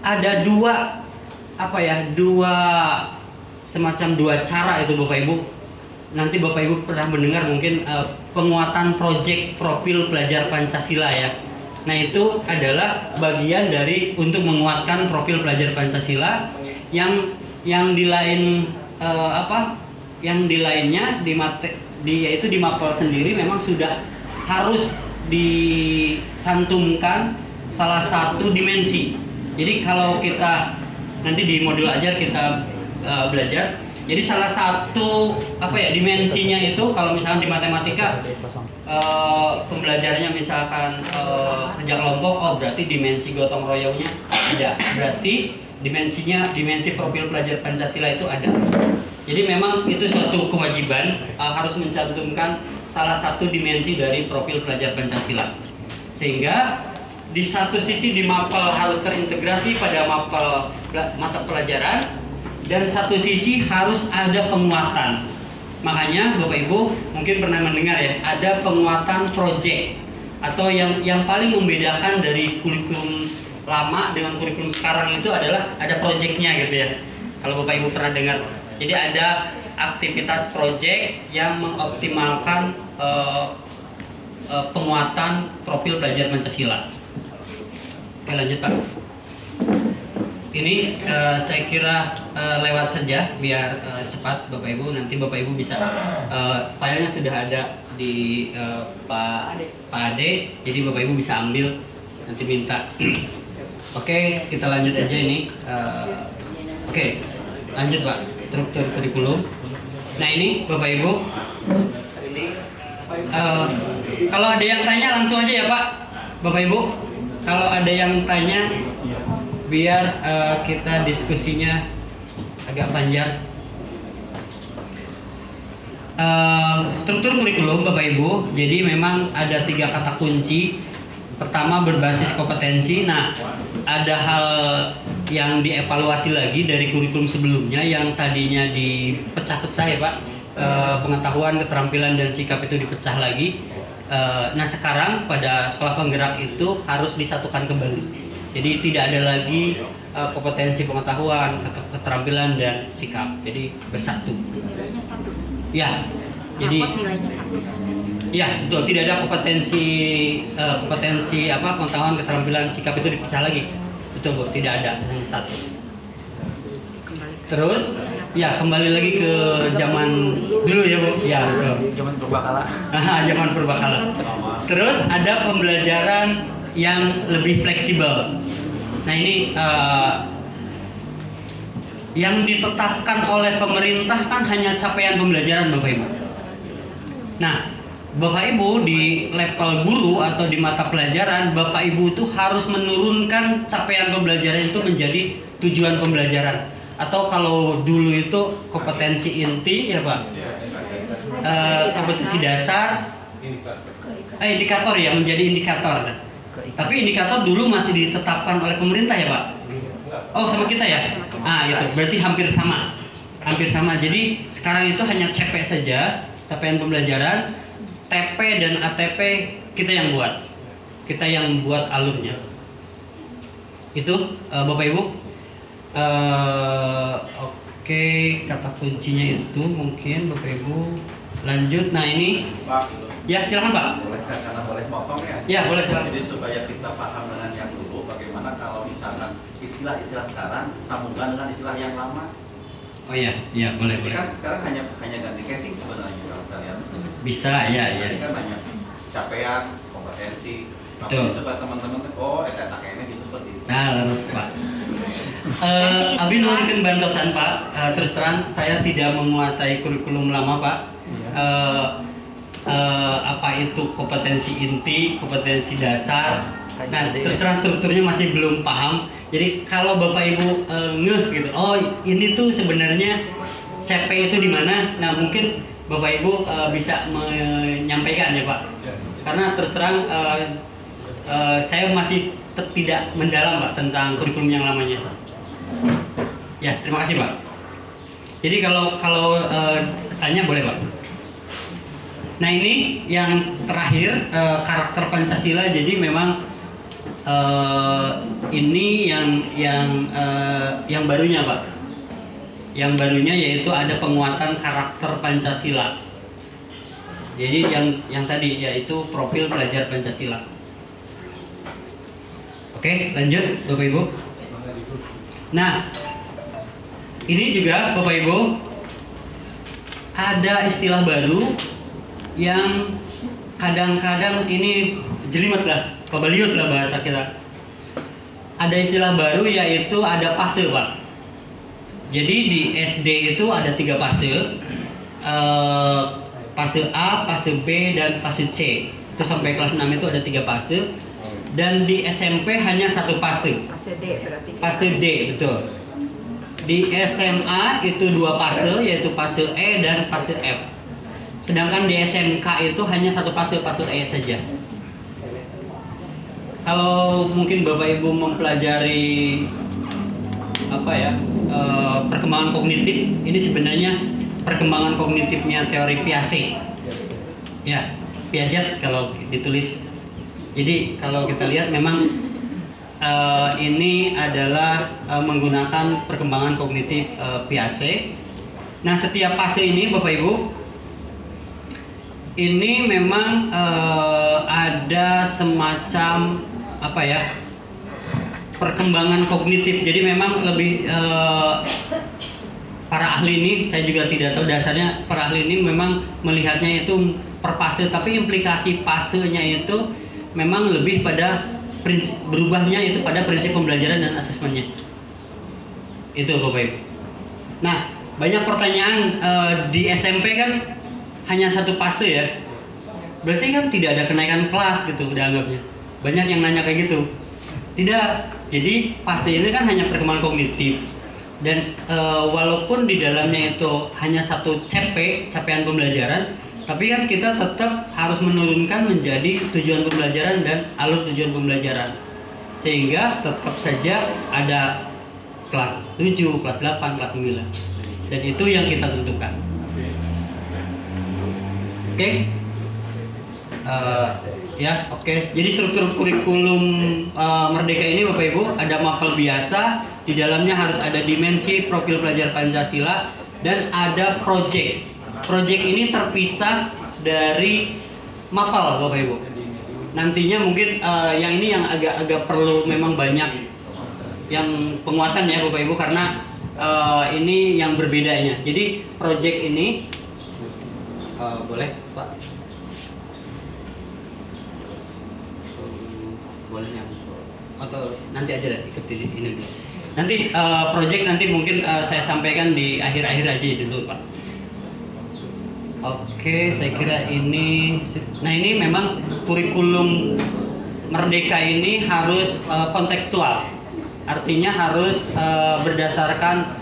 ada dua semacam dua cara itu Bapak Ibu. Nanti Bapak Ibu pernah mendengar mungkin penguatan proyek profil pelajar Pancasila ya. Nah, itu adalah bagian dari untuk menguatkan profil pelajar Pancasila yang di lain yang di lainnya yaitu di Mapel sendiri memang sudah harus dicantumkan salah satu dimensi. Jadi kalau kita nanti di modul ajar kita belajar, jadi salah satu dimensinya itu kalau misalnya di matematika pembelajarannya misalkan kerja kelompok, berarti dimensi gotong royongnya ada, berarti dimensi profil pelajar Pancasila itu ada. Jadi memang itu suatu kewajiban harus mencantumkan salah satu dimensi dari profil pelajar Pancasila, sehingga di satu sisi di mapel harus terintegrasi pada mapel mata pelajaran, dan satu sisi harus ada penguatan. Makanya Bapak Ibu mungkin pernah mendengar ya, ada penguatan project, atau yang paling membedakan dari kurikulum lama dengan kurikulum sekarang itu adalah ada projectnya gitu ya. Kalau Bapak Ibu pernah dengar, jadi ada aktivitas project yang mengoptimalkan penguatan profil belajar Pancasila. Oke, lanjut Pak. Ini saya kira lewat saja biar cepat Bapak Ibu. Nanti Bapak Ibu bisa filenya sudah ada di Pak Ade. Jadi Bapak Ibu bisa ambil, nanti minta. Oke, kita lanjut aja ini. Oke, lanjut Pak. Struktur kurikulum. Nah ini Bapak Ibu. Kalau ada yang tanya langsung aja ya Pak, Bapak Ibu. Kalau ada yang tanya, biar kita diskusinya agak panjang. Struktur kurikulum Bapak Ibu, jadi memang ada 3 kata kunci. Pertama, berbasis kompetensi. Nah, ada hal yang dievaluasi lagi dari kurikulum sebelumnya yang tadinya dipecah-pecah ya Pak. Pengetahuan, keterampilan, dan sikap itu dipecah lagi. Nah, sekarang pada sekolah penggerak itu harus disatukan kembali. Jadi tidak ada lagi kompetensi, pengetahuan, keterampilan, dan sikap. Jadi bersatu. Nilainya satu. Ya. Jadi nilainya satu. ya, betul, tidak ada kompetensi pengetahuan, keterampilan, sikap itu dipecah lagi. Betul Bu, tidak ada, hanya satu. Terus ya kembali lagi ke zaman dulu ya Bu. Ya, betul. Zaman purbakala. Zaman purbakala. Terus ada pembelajaran yang lebih fleksibel. Nah ini yang ditetapkan oleh pemerintah kan hanya capaian pembelajaran Bapak Ibu. Nah, Bapak Ibu di level guru atau di mata pelajaran, Bapak Ibu itu harus menurunkan capaian pembelajaran itu menjadi tujuan pembelajaran. Atau kalau dulu itu kompetensi inti ya Pak, kompetensi dasar, indikator ya, menjadi indikator. Tapi indikator dulu masih ditetapkan oleh pemerintah ya Pak. Oh, sama kita ya? Itu berarti hampir sama. Jadi sekarang itu hanya CP saja, capaian pembelajaran. TP dan ATP kita yang buat. Kita yang buat alurnya. Itu Bapak Ibu. Oke, kata kuncinya itu mungkin Bapak Ibu. Lanjut. Nah, ini Pak, ya silakan Pak. boleh karena boleh motong ya? Ya, boleh silakan. Jadi supaya kita paham dengan yang dulu, bagaimana kalau misalkan istilah-istilah sekarang sambungan dengan istilah yang lama? Oh iya, boleh. Kan sekarang hanya ganti casing sebenarnya kalau saya lihat. Bisa, ya. Jadi kan hanya capaian, kompetensi. Betul. Tapi supaya teman-teman kayaknya gitu seperti itu. Nah, terus Pak. Abi nuhunkeun bantosan Pak. Terus terang saya tidak menguasai kurikulum lama Pak. Apa itu kompetensi inti, kompetensi dasar. Nah, terus terang strukturnya masih belum paham. Jadi kalau Bapak Ibu ngeh gitu, oh ini tuh sebenarnya CP itu di mana? Nah, mungkin Bapak Ibu bisa menyampaikan ya Pak. Karena terus terang saya masih tidak mendalam Pak tentang kurikulum yang lamanya. Ya, terima kasih Pak. Jadi kalau tanya boleh Pak. Nah, ini yang terakhir karakter Pancasila. Jadi memang ini yang barunya Pak. Yang barunya yaitu ada penguatan karakter Pancasila. Jadi yang tadi yaitu profil pelajar Pancasila. Oke, lanjut Bapak Ibu. Nah, ini juga Bapak Ibu ada istilah baru yang kadang-kadang ini jelimet lah, pabaliut lah bahasa kita. Ada istilah baru yaitu ada fase Pak. Jadi di SD itu ada 3 fase, fase A, fase B, dan fase C. Itu sampai kelas 6 itu ada 3 fase. Dan di SMP hanya 1 fase. Fase D berarti. Fase D, betul. Di SMA itu 2 fase, yaitu fase E dan fase F. Sedangkan di SMK itu hanya 1 fase, fase E saja. kalau mungkin Bapak Ibu mempelajari perkembangan kognitif, ini sebenarnya perkembangan kognitifnya teori Piaget. Ya, Piaget kalau ditulis. Jadi kalau kita lihat memang ini adalah menggunakan perkembangan kognitif Piaget. Nah, setiap fase ini Bapak Ibu, ini memang ada semacam perkembangan kognitif. Jadi memang lebih para ahli ini, saya juga tidak tahu dasarnya, para ahli ini memang melihatnya itu per fase, tapi implikasi fasenya itu memang lebih pada prinsip, berubahnya itu pada prinsip pembelajaran dan asesmennya. Itu Bapak Ibu. Nah, banyak pertanyaan di SMP kan hanya satu fase ya. Berarti kan tidak ada kenaikan kelas gitu dianggapnya. Banyak yang nanya kayak gitu. Tidak. Jadi fase ini kan hanya perkembangan kognitif. Dan walaupun di dalamnya itu hanya satu capaian pembelajaran, tapi kan kita tetap harus menurunkan menjadi tujuan pembelajaran dan alur tujuan pembelajaran. Sehingga tetap saja ada kelas 7, kelas 8, kelas 9. Dan itu yang kita tentukan. Oke? Oke. Jadi struktur kurikulum Merdeka ini Bapak Ibu ada mapel biasa, di dalamnya harus ada dimensi profil pelajar Pancasila, dan ada project. Project ini terpisah dari mapel Bapak Ibu. Nantinya mungkin yang ini yang agak perlu memang banyak yang penguatan ya Bapak Ibu, karena ini yang berbedanya. Jadi project ini boleh Pak? Boleh ya? Atau nanti aja deh ikut ini dulu. Nanti project nanti mungkin saya sampaikan di akhir-akhir aja dulu Pak. Oke, saya kira ini. Nah, ini memang kurikulum Merdeka ini harus kontekstual. Artinya harus berdasarkan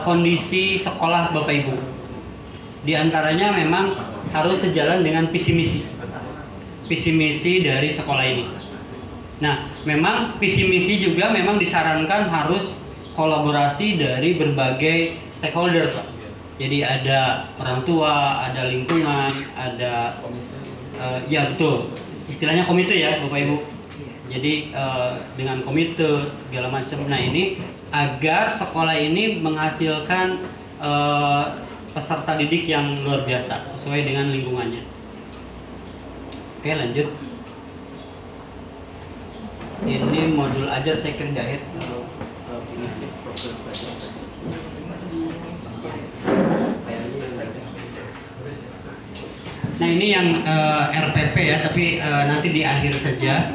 kondisi sekolah Bapak Ibu. Di antaranya memang harus sejalan dengan visi misi dari sekolah ini. Nah, memang visi misi juga memang disarankan harus kolaborasi dari berbagai stakeholder, Pak. Jadi ada orang tua, ada lingkungan, ada ya betul. Istilahnya komite ya, Bapak Ibu. Jadi dengan komite segala macam. Nah, ini agar sekolah ini menghasilkan peserta didik yang luar biasa sesuai dengan lingkungannya. Oke, lanjut. Ini modul ajar saya kira jahit. Nah, ini yang RPP ya, tapi nanti di akhir saja.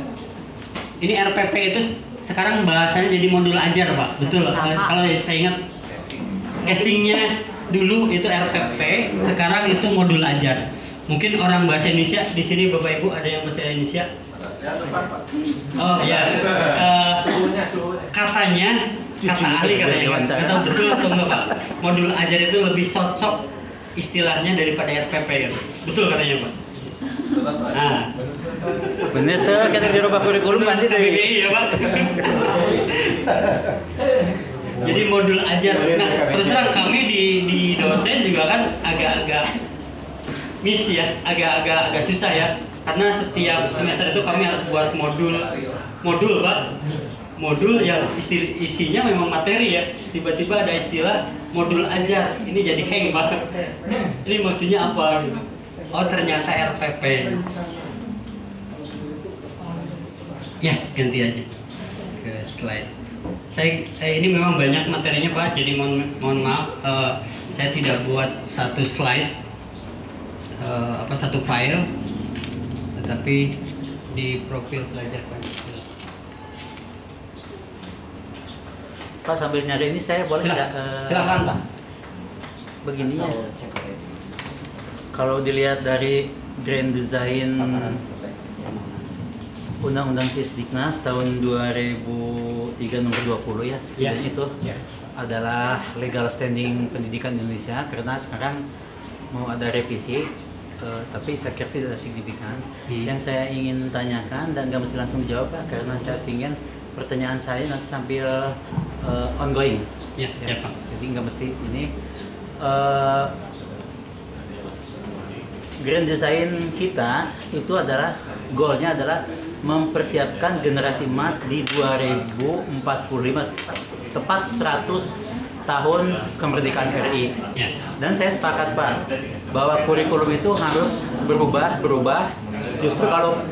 Ini RPP itu sekarang bahasanya jadi modul ajar, Pak. Betul. Kalau saya ingat casingnya dulu itu RPP, sekarang itu modul ajar. Mungkin orang bahasa Indonesia di sini Bapak Ibu ada yang bahasa Indonesia? Oh ya, katanya kata ahli katanya, nggak tahu betul atau enggak Pak. Modul ajar itu lebih cocok istilahnya daripada RPP kan? Betul katanya Pak. Nah, bener tuh kita dirubah kurikulum nanti deh. Iya Pak. Jadi modul ajar. Nah, terus terang kami di dosen juga kan agak-agak miss ya, agak susah ya. Karena setiap semester itu kami harus buat modul Pak. Modul yang isinya memang materi ya. Tiba-tiba ada istilah modul ajar. Ini jadi hang Pak. Ini maksudnya apa? Oh, ternyata RPP. Ya, ganti aja ke slide. Ini memang banyak materinya Pak. Jadi mohon maaf, saya tidak buat satu slide, satu file, tetapi di profil pelajar Pancasila. Pak sambil nyari ini saya boleh nggak? Silakan Pak. Begini ya. Kalau dilihat dari Grand Design Undang-Undang Sisdiknas tahun 2003 nomor 20 ya, sekian itu adalah legal standing pendidikan Indonesia, karena sekarang mau ada revisi tapi saya kira tidak signifikan. Yang saya ingin tanyakan dan nggak mesti langsung dijawab Pak, karena saya ingin pertanyaan saya nanti sambil ongoing. Ya, siapa? Jadi nggak mesti ini. Grand design kita itu adalah goalnya adalah mempersiapkan generasi emas di 2045 tepat 100 tahun kemerdekaan RI. Ya. Dan saya sepakat Pak bahwa kurikulum itu harus berubah. Justru kalau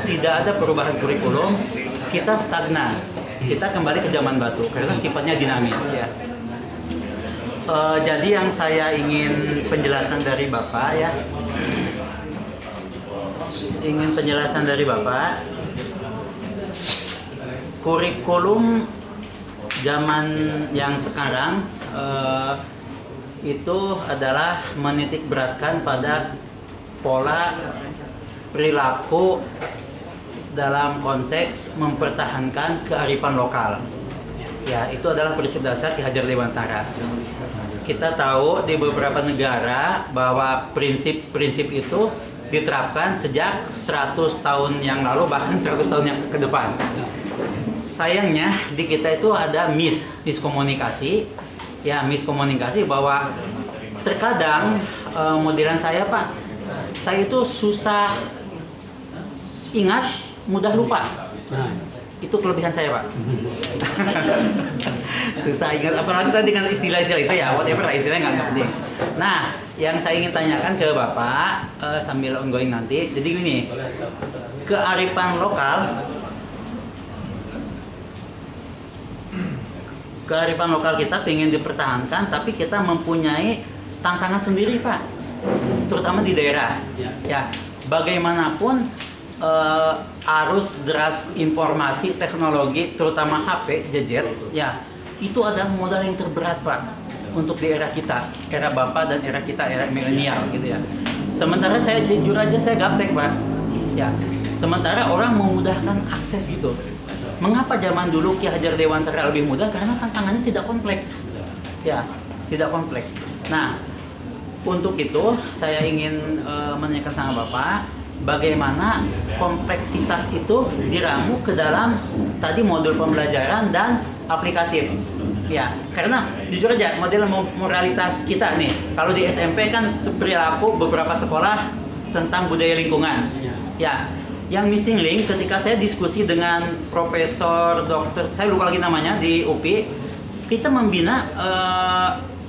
tidak ada perubahan kurikulum, kita stagnan. Kita kembali ke zaman batu karena sifatnya dinamis ya. Jadi yang saya ingin penjelasan dari Bapak ya. Ingin penjelasan dari Bapak. Kurikulum zaman yang sekarang itu adalah menitik beratkan pada pola perilaku dalam konteks mempertahankan kearifan lokal. Ya, itu adalah prinsip dasar Ki Hajar Dewantara. Kita tahu di beberapa negara bahwa prinsip-prinsip itu diterapkan sejak 100 tahun yang lalu, bahkan 100 tahun yang ke depan. Sayangnya di kita itu ada miskomunikasi bahwa terkadang modelan saya Pak, saya itu susah ingat, mudah lupa. Itu kelebihan saya Pak. Susah ingat, apalagi tadi dengan istilah-istilah itu ya, whatever lah istilahnya nggak penting. Nah, yang saya ingin tanyakan ke Bapak sambil ongoing nanti, jadi gini, kearifan lokal kita ingin dipertahankan, tapi kita mempunyai tantangan sendiri Pak, terutama di daerah. Ya, bagaimanapun arus deras informasi teknologi, terutama HP, gadget, ya itu adalah modal yang terberat Pak untuk di era kita, era Bapak dan era kita, era milenial gitu ya. Sementara saya jujur aja saya gaptek Pak, ya. Sementara orang memudahkan akses gitu. Mengapa zaman dulu Ki Hajar Dewantara lebih mudah? Karena tantangannya tidak kompleks, ya, tidak kompleks. Nah, untuk itu saya ingin menanyakan sama Bapak, bagaimana kompleksitas itu diramu ke dalam tadi modul pembelajaran dan aplikatif. Ya, karena jujur aja model moralitas kita nih, kalau di SMP kan perilaku beberapa sekolah tentang budaya lingkungan. Ya, yang missing link ketika saya diskusi dengan Profesor Dokter, saya lupa lagi namanya di UPI, kita membina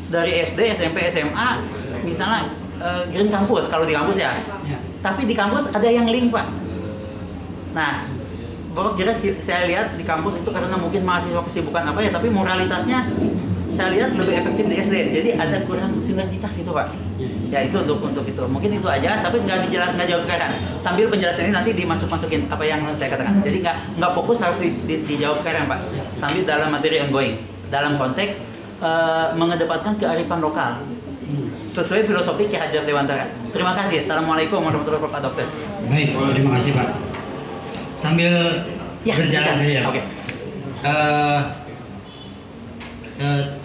dari SD, SMP, SMA, misalnya Green Campus kalau di kampus ya. Tapi di kampus ada yang link Pak. Nah, Bapak kira saya lihat di kampus itu karena mungkin mahasiswa kesibukan apa ya, tapi moralitasnya saya lihat lebih efektif di SD. Jadi ada kurang sinergitas itu Pak. Ya itu untuk itu. Mungkin itu aja, tapi nggak jawab sekarang. Sambil penjelasan ini nanti dimasukin apa yang saya katakan. Jadi nggak fokus harus dijawab sekarang Pak. Sambil dalam materi ongoing, dalam konteks mengedepankan kearifan lokal sesuai filosofi Ki Hajar Dewantara. Terima kasih. Assalamualaikum warahmatullahi wabarakatuh, Dokter. Baik, terima kasih Pak. Sambil Ya, berjalan saja. Oke.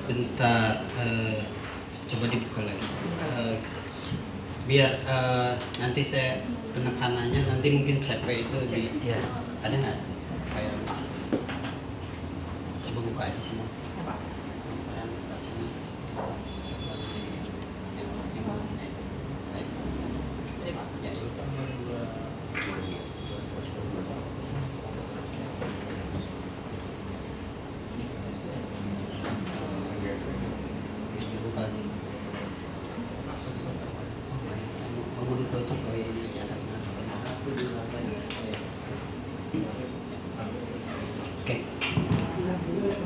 Bentar, coba dibuka lagi. Biar nanti saya penekanannya nanti mungkin capek itu di. Ya. Ada nggak? Kayak coba buka aja semua.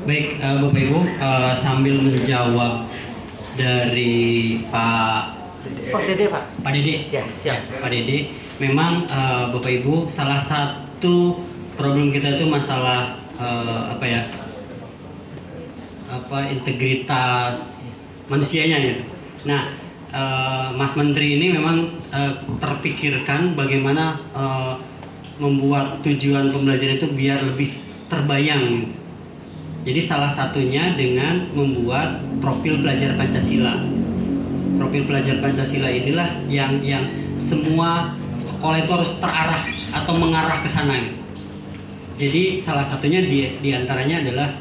Baik, Bapak Ibu, sambil menjawab dari Pak Dede Pak. Pak Dede. Ya, siap. Pak Dede, memang Bapak Ibu, salah satu problem kita itu masalah integritas manusianya gitu. Nah, Mas Menteri ini memang terpikirkan bagaimana membuat tujuan pembelajaran itu biar lebih terbayang. Jadi salah satunya dengan membuat profil pelajar Pancasila. profil pelajar Pancasila inilah yang semua sekolah itu harus terarah atau mengarah ke sana. Jadi salah satunya di antaranya adalah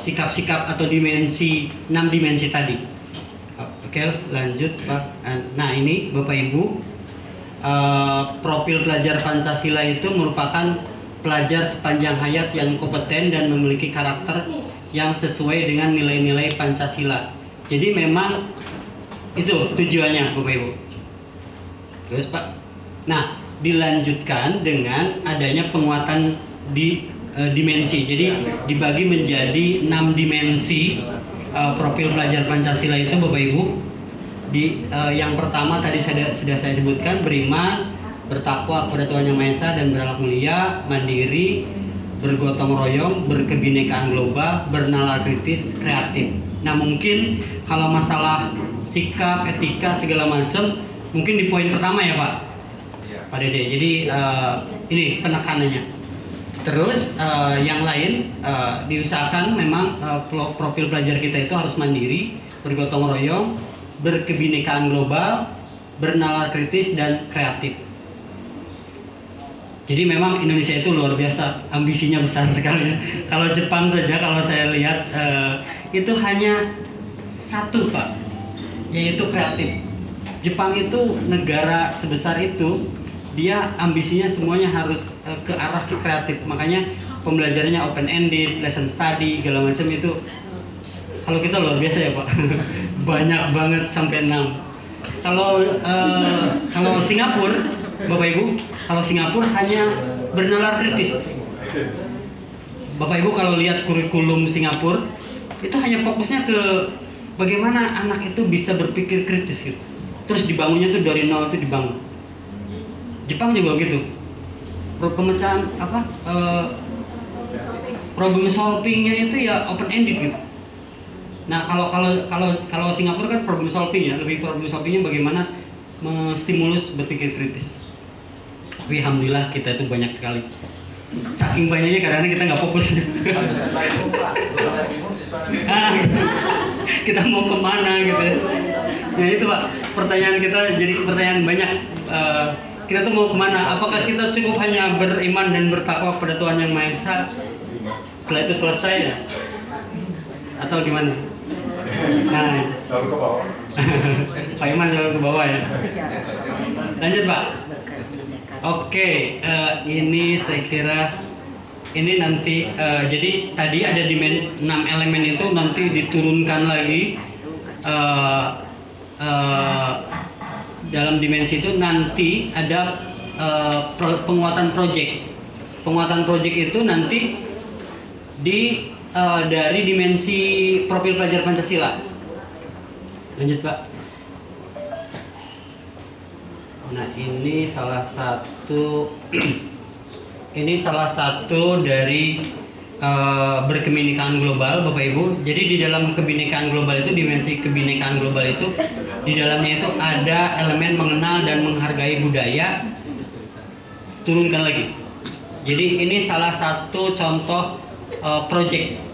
sikap-sikap atau dimensi 6 dimensi tadi. Oke, lanjut Pak. Nah ini Bapak Ibu, profil pelajar Pancasila itu merupakan pelajar sepanjang hayat yang kompeten dan memiliki karakter yang sesuai dengan nilai-nilai Pancasila. Jadi memang itu tujuannya Bapak Ibu. Terus Pak, nah dilanjutkan dengan adanya penguatan di dimensi. Jadi dibagi menjadi 6 dimensi profil pelajar Pancasila itu Bapak Ibu. Yang pertama tadi sudah saya sebutkan, beriman, bertakwa kepada Tuhan Yang Maha Esa dan berakhlak mulia, mandiri, bergotong royong, berkebinekaan global, bernalar kritis, kreatif. Nah mungkin kalau masalah sikap, etika segala macam, mungkin di poin pertama ya Pak, Pak Dede. Jadi ini penekanannya. Terus yang lain diusahakan memang profil pelajar kita itu harus mandiri, bergotong royong, berkebinekaan global, bernalar kritis dan kreatif. Jadi memang Indonesia itu luar biasa, ambisinya besar sekali. Kalau Jepang saja kalau saya lihat itu hanya satu Pak, yaitu kreatif. Jepang itu negara sebesar itu, dia ambisinya semuanya harus ke arah ke kreatif. Makanya pembelajarannya open ended, lesson study, segala macam itu. Kalau kita luar biasa ya Pak, banyak banget sampai 6. Kalau Singapura, Bapak Ibu, kalau Singapura hanya bernalar kritis. Bapak Ibu kalau lihat kurikulum Singapura, itu hanya fokusnya ke bagaimana anak itu bisa berpikir kritis gitu. Terus dibangunnya tuh dari nol itu dibangun. Jepang juga gitu. Pemecahan problem solvingnya itu ya open ended gitu. Nah kalau Singapura kan problem solving ya, lebih problem solvingnya bagaimana menstimulus berpikir kritis. Tapi alhamdulillah kita itu banyak sekali. Saking banyaknya kadang-kadang kita nggak fokus. Kita mau kemana gitu. Nah itu Pak, pertanyaan kita jadi pertanyaan banyak. Kita tuh mau kemana? Apakah kita cukup hanya beriman dan bertakwa kepada Tuhan Yang Maha Esa? Setelah itu selesai ya? Atau gimana? Nah, Selalu ke bawah. Pak Iman selalu ke bawah ya. Lanjut Pak. Oke, ini saya kira ini nanti jadi tadi ada 6 elemen itu nanti diturunkan lagi dalam dimensi itu nanti ada penguatan project. Penguatan project itu nanti dari dimensi profil pelajar Pancasila. Lanjut Pak. Nah ini salah satu dari berkebinekaan global Bapak Ibu. Jadi di dalam kebinekaan global itu, dimensi kebinekaan global itu di dalamnya itu ada elemen mengenal dan menghargai budaya. Turunkan lagi. Jadi ini salah satu contoh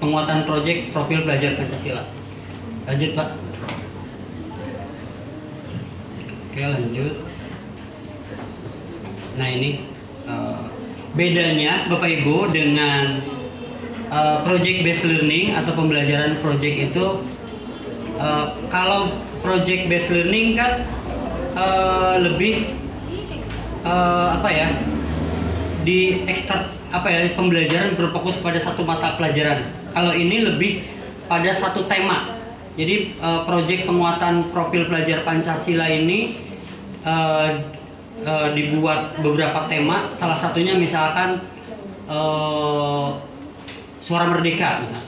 penguatan project profil pelajar Pancasila. Lanjut Pak. Oke lanjut. Nah ini bedanya Bapak Ibu dengan project based learning atau pembelajaran project itu, kalau project based learning kan lebih di ekstrak pembelajaran berfokus pada satu mata pelajaran. Kalau ini lebih pada satu tema. Jadi project penguatan profil pelajar Pancasila ini dibuat beberapa tema. Salah satunya misalkan Suara Merdeka misalnya.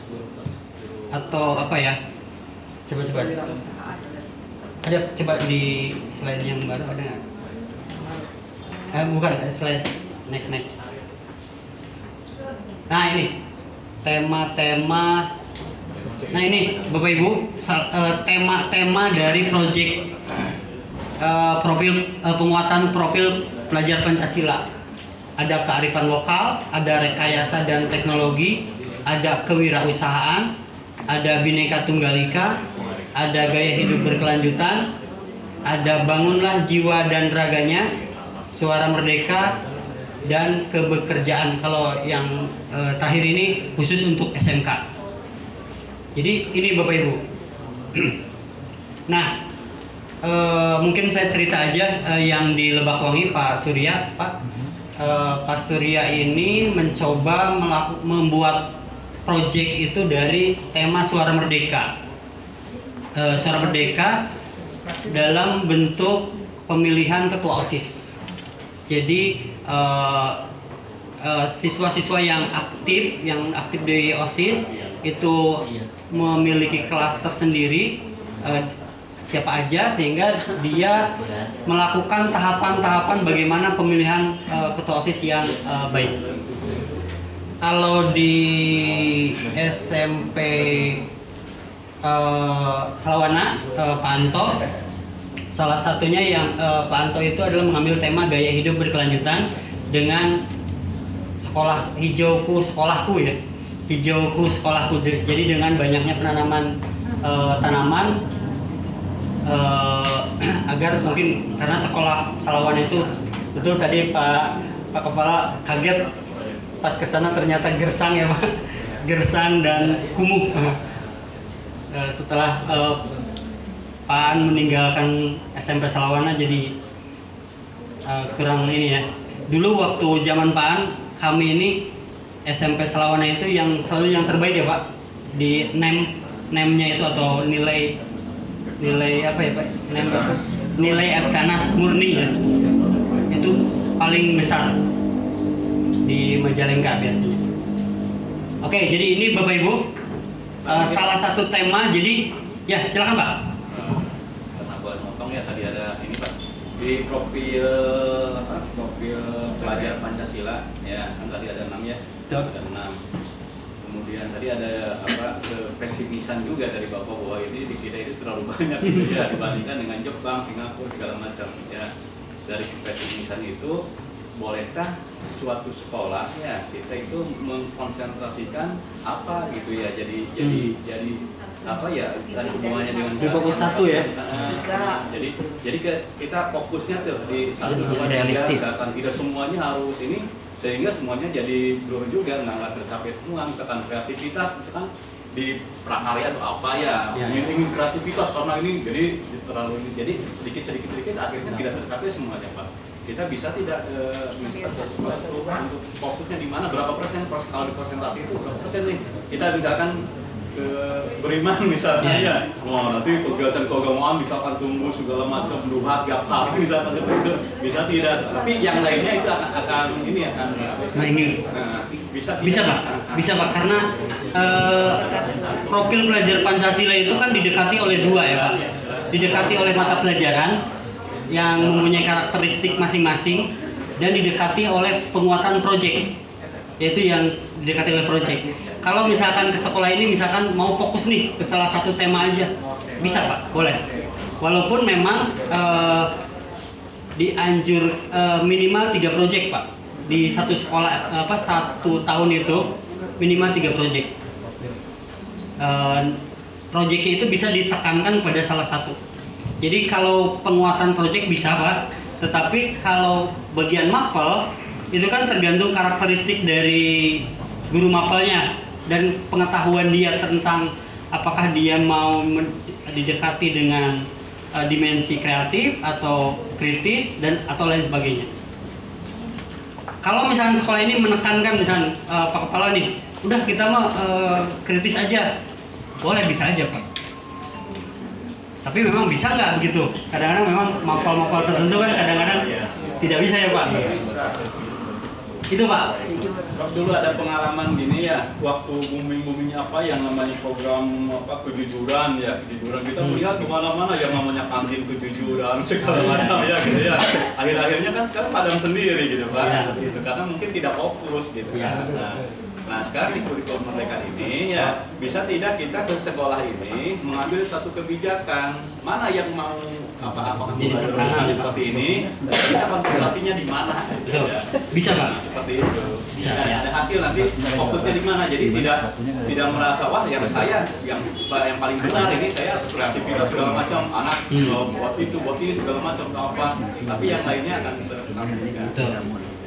Atau coba ada, coba di slide yang baru ada nggak? Bukan slide next. Nah ini tema-tema. Nah ini Bapak Ibu tema-tema dari project penguatan profil pelajar Pancasila. Ada kearifan lokal, ada rekayasa dan teknologi, ada kewirausahaan, ada Bhinneka Tunggal Ika, ada gaya hidup berkelanjutan, ada bangunlah jiwa dan raganya, suara merdeka, dan kebekerjaan. Kalau yang terakhir ini khusus untuk SMK. Jadi ini Bapak Ibu. Nah, mungkin saya cerita aja yang di Lebakwangi Pak Surya, Pak Surya ini mencoba membuat proyek itu dari tema suara merdeka. Suara merdeka dalam bentuk pemilihan ketua OSIS. Jadi siswa-siswa yang aktif di OSIS itu memiliki kelas tersendiri, siapa aja, sehingga dia melakukan tahapan-tahapan bagaimana pemilihan ketua OSIS yang baik. Kalau di SMP Salawana, Pak Anto, salah satunya yang Pak Anto itu adalah mengambil tema gaya hidup berkelanjutan dengan sekolah hijauku sekolahku ya, hijauku sekolahku. Jadi dengan banyaknya penanaman tanaman agar mungkin, karena sekolah Salawana itu betul tadi Pak Kepala kaget pas kesana ternyata gersang ya Pak, gersang dan kumuh. Setelah Pak An meninggalkan SMP Salawana, jadi kurang ini ya. Dulu waktu zaman Pak An, kami ini SMP Salawana itu yang selalu yang terbaik ya Pak, di NEM-nya itu, atau nilai apa ya Pak? Nilai Eptanas murni ya. Itu paling besar di Majalengka biasanya. Oke, jadi ini Bapak Ibu salah satu tema. Jadi ya silakan Pak. Karena buat motong ya, tadi ada ini Pak, di profil pelajar Pancasila ya, kan tadi ada 6 ya, ada 6. Kemudian tadi ada pesimisan juga dari Bapak bahwa ini di kita itu terlalu banyak gitu ya dibandingkan dengan Jepang, Singapura segala macam ya. Dari pesimisan itu, bolehkah suatu sekolah ya kita itu mengkonsentrasikan apa gitu ya, jadi apa ya, tadi hubungannya dengan fokus satu ya. Jadi kita fokusnya tuh di satu realistis. Tidak semuanya harus ini, sehingga semuanya jadi blur juga, nggak tercapai semua. Misalkan kreativitas, misalkan di prakarya atau apa ya, ingin kreativitas karena ini jadi terlalu ini, jadi sedikit akhirnya tidak tercapai semuanya Pak. Kita bisa tidak misalkan untuk fokusnya di mana, berapa persen, kalau di presentasi itu berapa persen nih kita misalkan beriman misalnya ya, nanti kegiatan keagamaan misalkan tumbuh segala macam, duha tiap hari misalkan itu bisa tidak, tapi yang lainnya itu akan ini akan bisa Pak, karena profil pelajar Pancasila itu kan didekati oleh dua ya Pak, didekati oleh mata pelajaran yang mempunyai karakteristik masing-masing, dan didekati oleh penguatan proyek, yaitu yang didekati oleh proyek. Kalau misalkan ke sekolah ini misalkan mau fokus nih ke salah satu tema aja, bisa Pak, boleh. Walaupun memang dianjur minimal 3 proyek Pak, di satu sekolah satu tahun itu minimal 3 proyek. Proyeknya itu bisa ditekankan pada salah satu. Jadi kalau penguatan proyek bisa Pak, tetapi kalau bagian mapel itu kan tergantung karakteristik dari guru mapelnya dan pengetahuan dia tentang apakah dia mau didekati dengan dimensi kreatif atau kritis dan atau lain sebagainya. Kalau misalnya sekolah ini menekankan misalnya Pak Kepala nih, udah kita mah kritis aja, boleh, bisa aja Pak. Tapi memang bisa nggak begitu? Kadang-kadang memang mapel-mapel tertentu kan kadang-kadang tidak bisa ya Pak. Itu Pak. Dulu ada pengalaman gini ya, waktu booming-boomingnya apa yang namanya program kejujuran ya, kejujuran kita melihat kemana-mana yang namanya kantin kejujuran segala macam ya gitu ya. Akhir-akhirnya kan sekarang padam sendiri gitu Pak, gitu, karena mungkin tidak fokus gitu. Nah sekarang di kurikulum Merdeka ini ya, bisa tidak kita ke sekolah ini mengambil satu kebijakan mana yang mau apa seperti ini, dan kita konsentrasinya di mana gitu ya. Bisa Pak. Seperti itu. Bisa. Ada hasil nanti fokusnya di mana. Jadi tidak merasa wah ya saya yang paling benar ini, saya kreativitas segala macam, anak buat itu buat ini segala macam atau apa, tapi yang lainnya akan tersampaikan juga. Betul.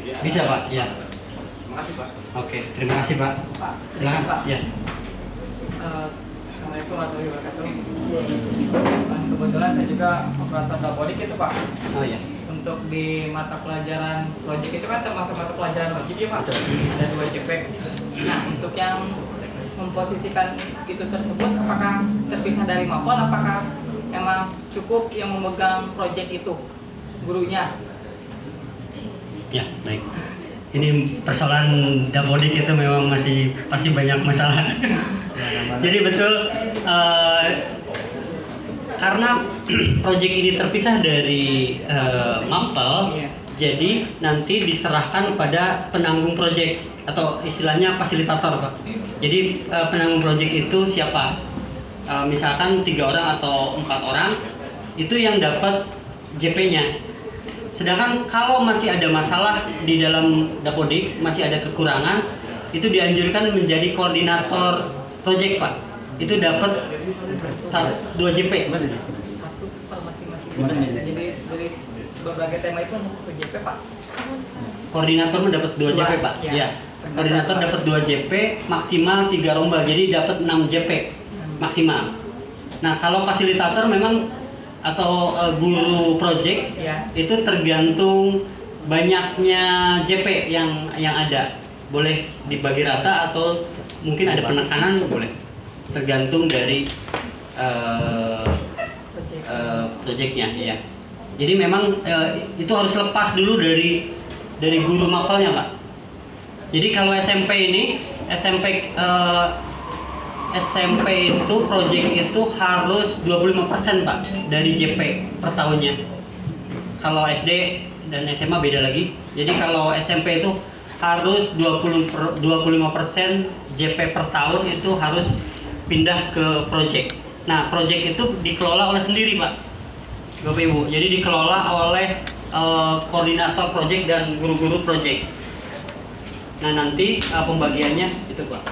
Ya. Bisa Pak? Ya. Terima kasih Pak. Oke, terima kasih Pak. Silakan Pak. Ya. Assalamualaikum warahmatullahi wabarakatuh. Kebetulan saya juga operator dapodik itu Pak. Oh ya. Untuk di mata pelajaran project itu kan termasuk mata pelajaran wajib ya Pak. Ada 2 JPEG. Nah untuk yang memposisikan itu tersebut, apakah terpisah dari mapel? Apakah emang cukup yang memegang project itu gurunya? Ya, baik. Ini persoalan dapodik itu memang masih banyak masalah. Jadi betul karena proyek ini terpisah dari mapel, jadi nanti diserahkan pada penanggung proyek atau istilahnya fasilitator, Pak. Jadi penanggung proyek itu siapa? Misalkan 3 orang atau 4 orang itu yang dapat JP-nya. Sedangkan kalau masih ada masalah di dalam dapodik, masih ada kekurangan, itu dianjurkan menjadi koordinator proyek, Pak. Itu dapat 2 JP. Satu per masing-masing. Jadi dari berbagai tema itu hanya 1 JP Pak. Koordinator mendapat 2 JP, Pak. Ya. Ya. Koordinator dapat 2 JP maksimal 3 lomba. Jadi dapat 6 JP maksimal. Nah, kalau fasilitator memang atau guru project Ya. itu tergantung banyaknya JP yang ada. Boleh dibagi rata atau mungkin ada penekanan, boleh. Tergantung dari projectnya, ya. Jadi memang itu harus lepas dulu dari guru mapelnya, Pak. Jadi kalau SMP itu project itu harus 25% Pak dari JP per tahunnya. Kalau SD dan SMA beda lagi. Jadi kalau SMP itu harus 25% JP per tahun itu harus pindah ke project. Nah, project itu dikelola oleh sendiri, Pak. Bapak Ibu. Jadi dikelola oleh koordinator project dan guru-guru project. Nah, nanti pembagiannya itu, Pak.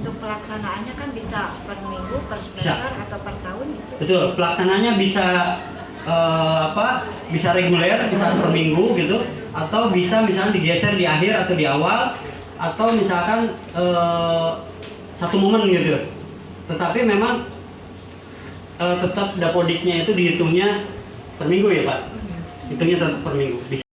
Untuk pelaksanaannya kan bisa per minggu, per semester, atau per tahun gitu. Betul, pelaksananya bisa bisa reguler, bisa per minggu gitu, atau bisa misalnya digeser di akhir atau di awal, atau misalkan satu momen gitu. Tetapi memang tetap dapodiknya itu dihitungnya per minggu ya Pak, hitungnya tetap per minggu.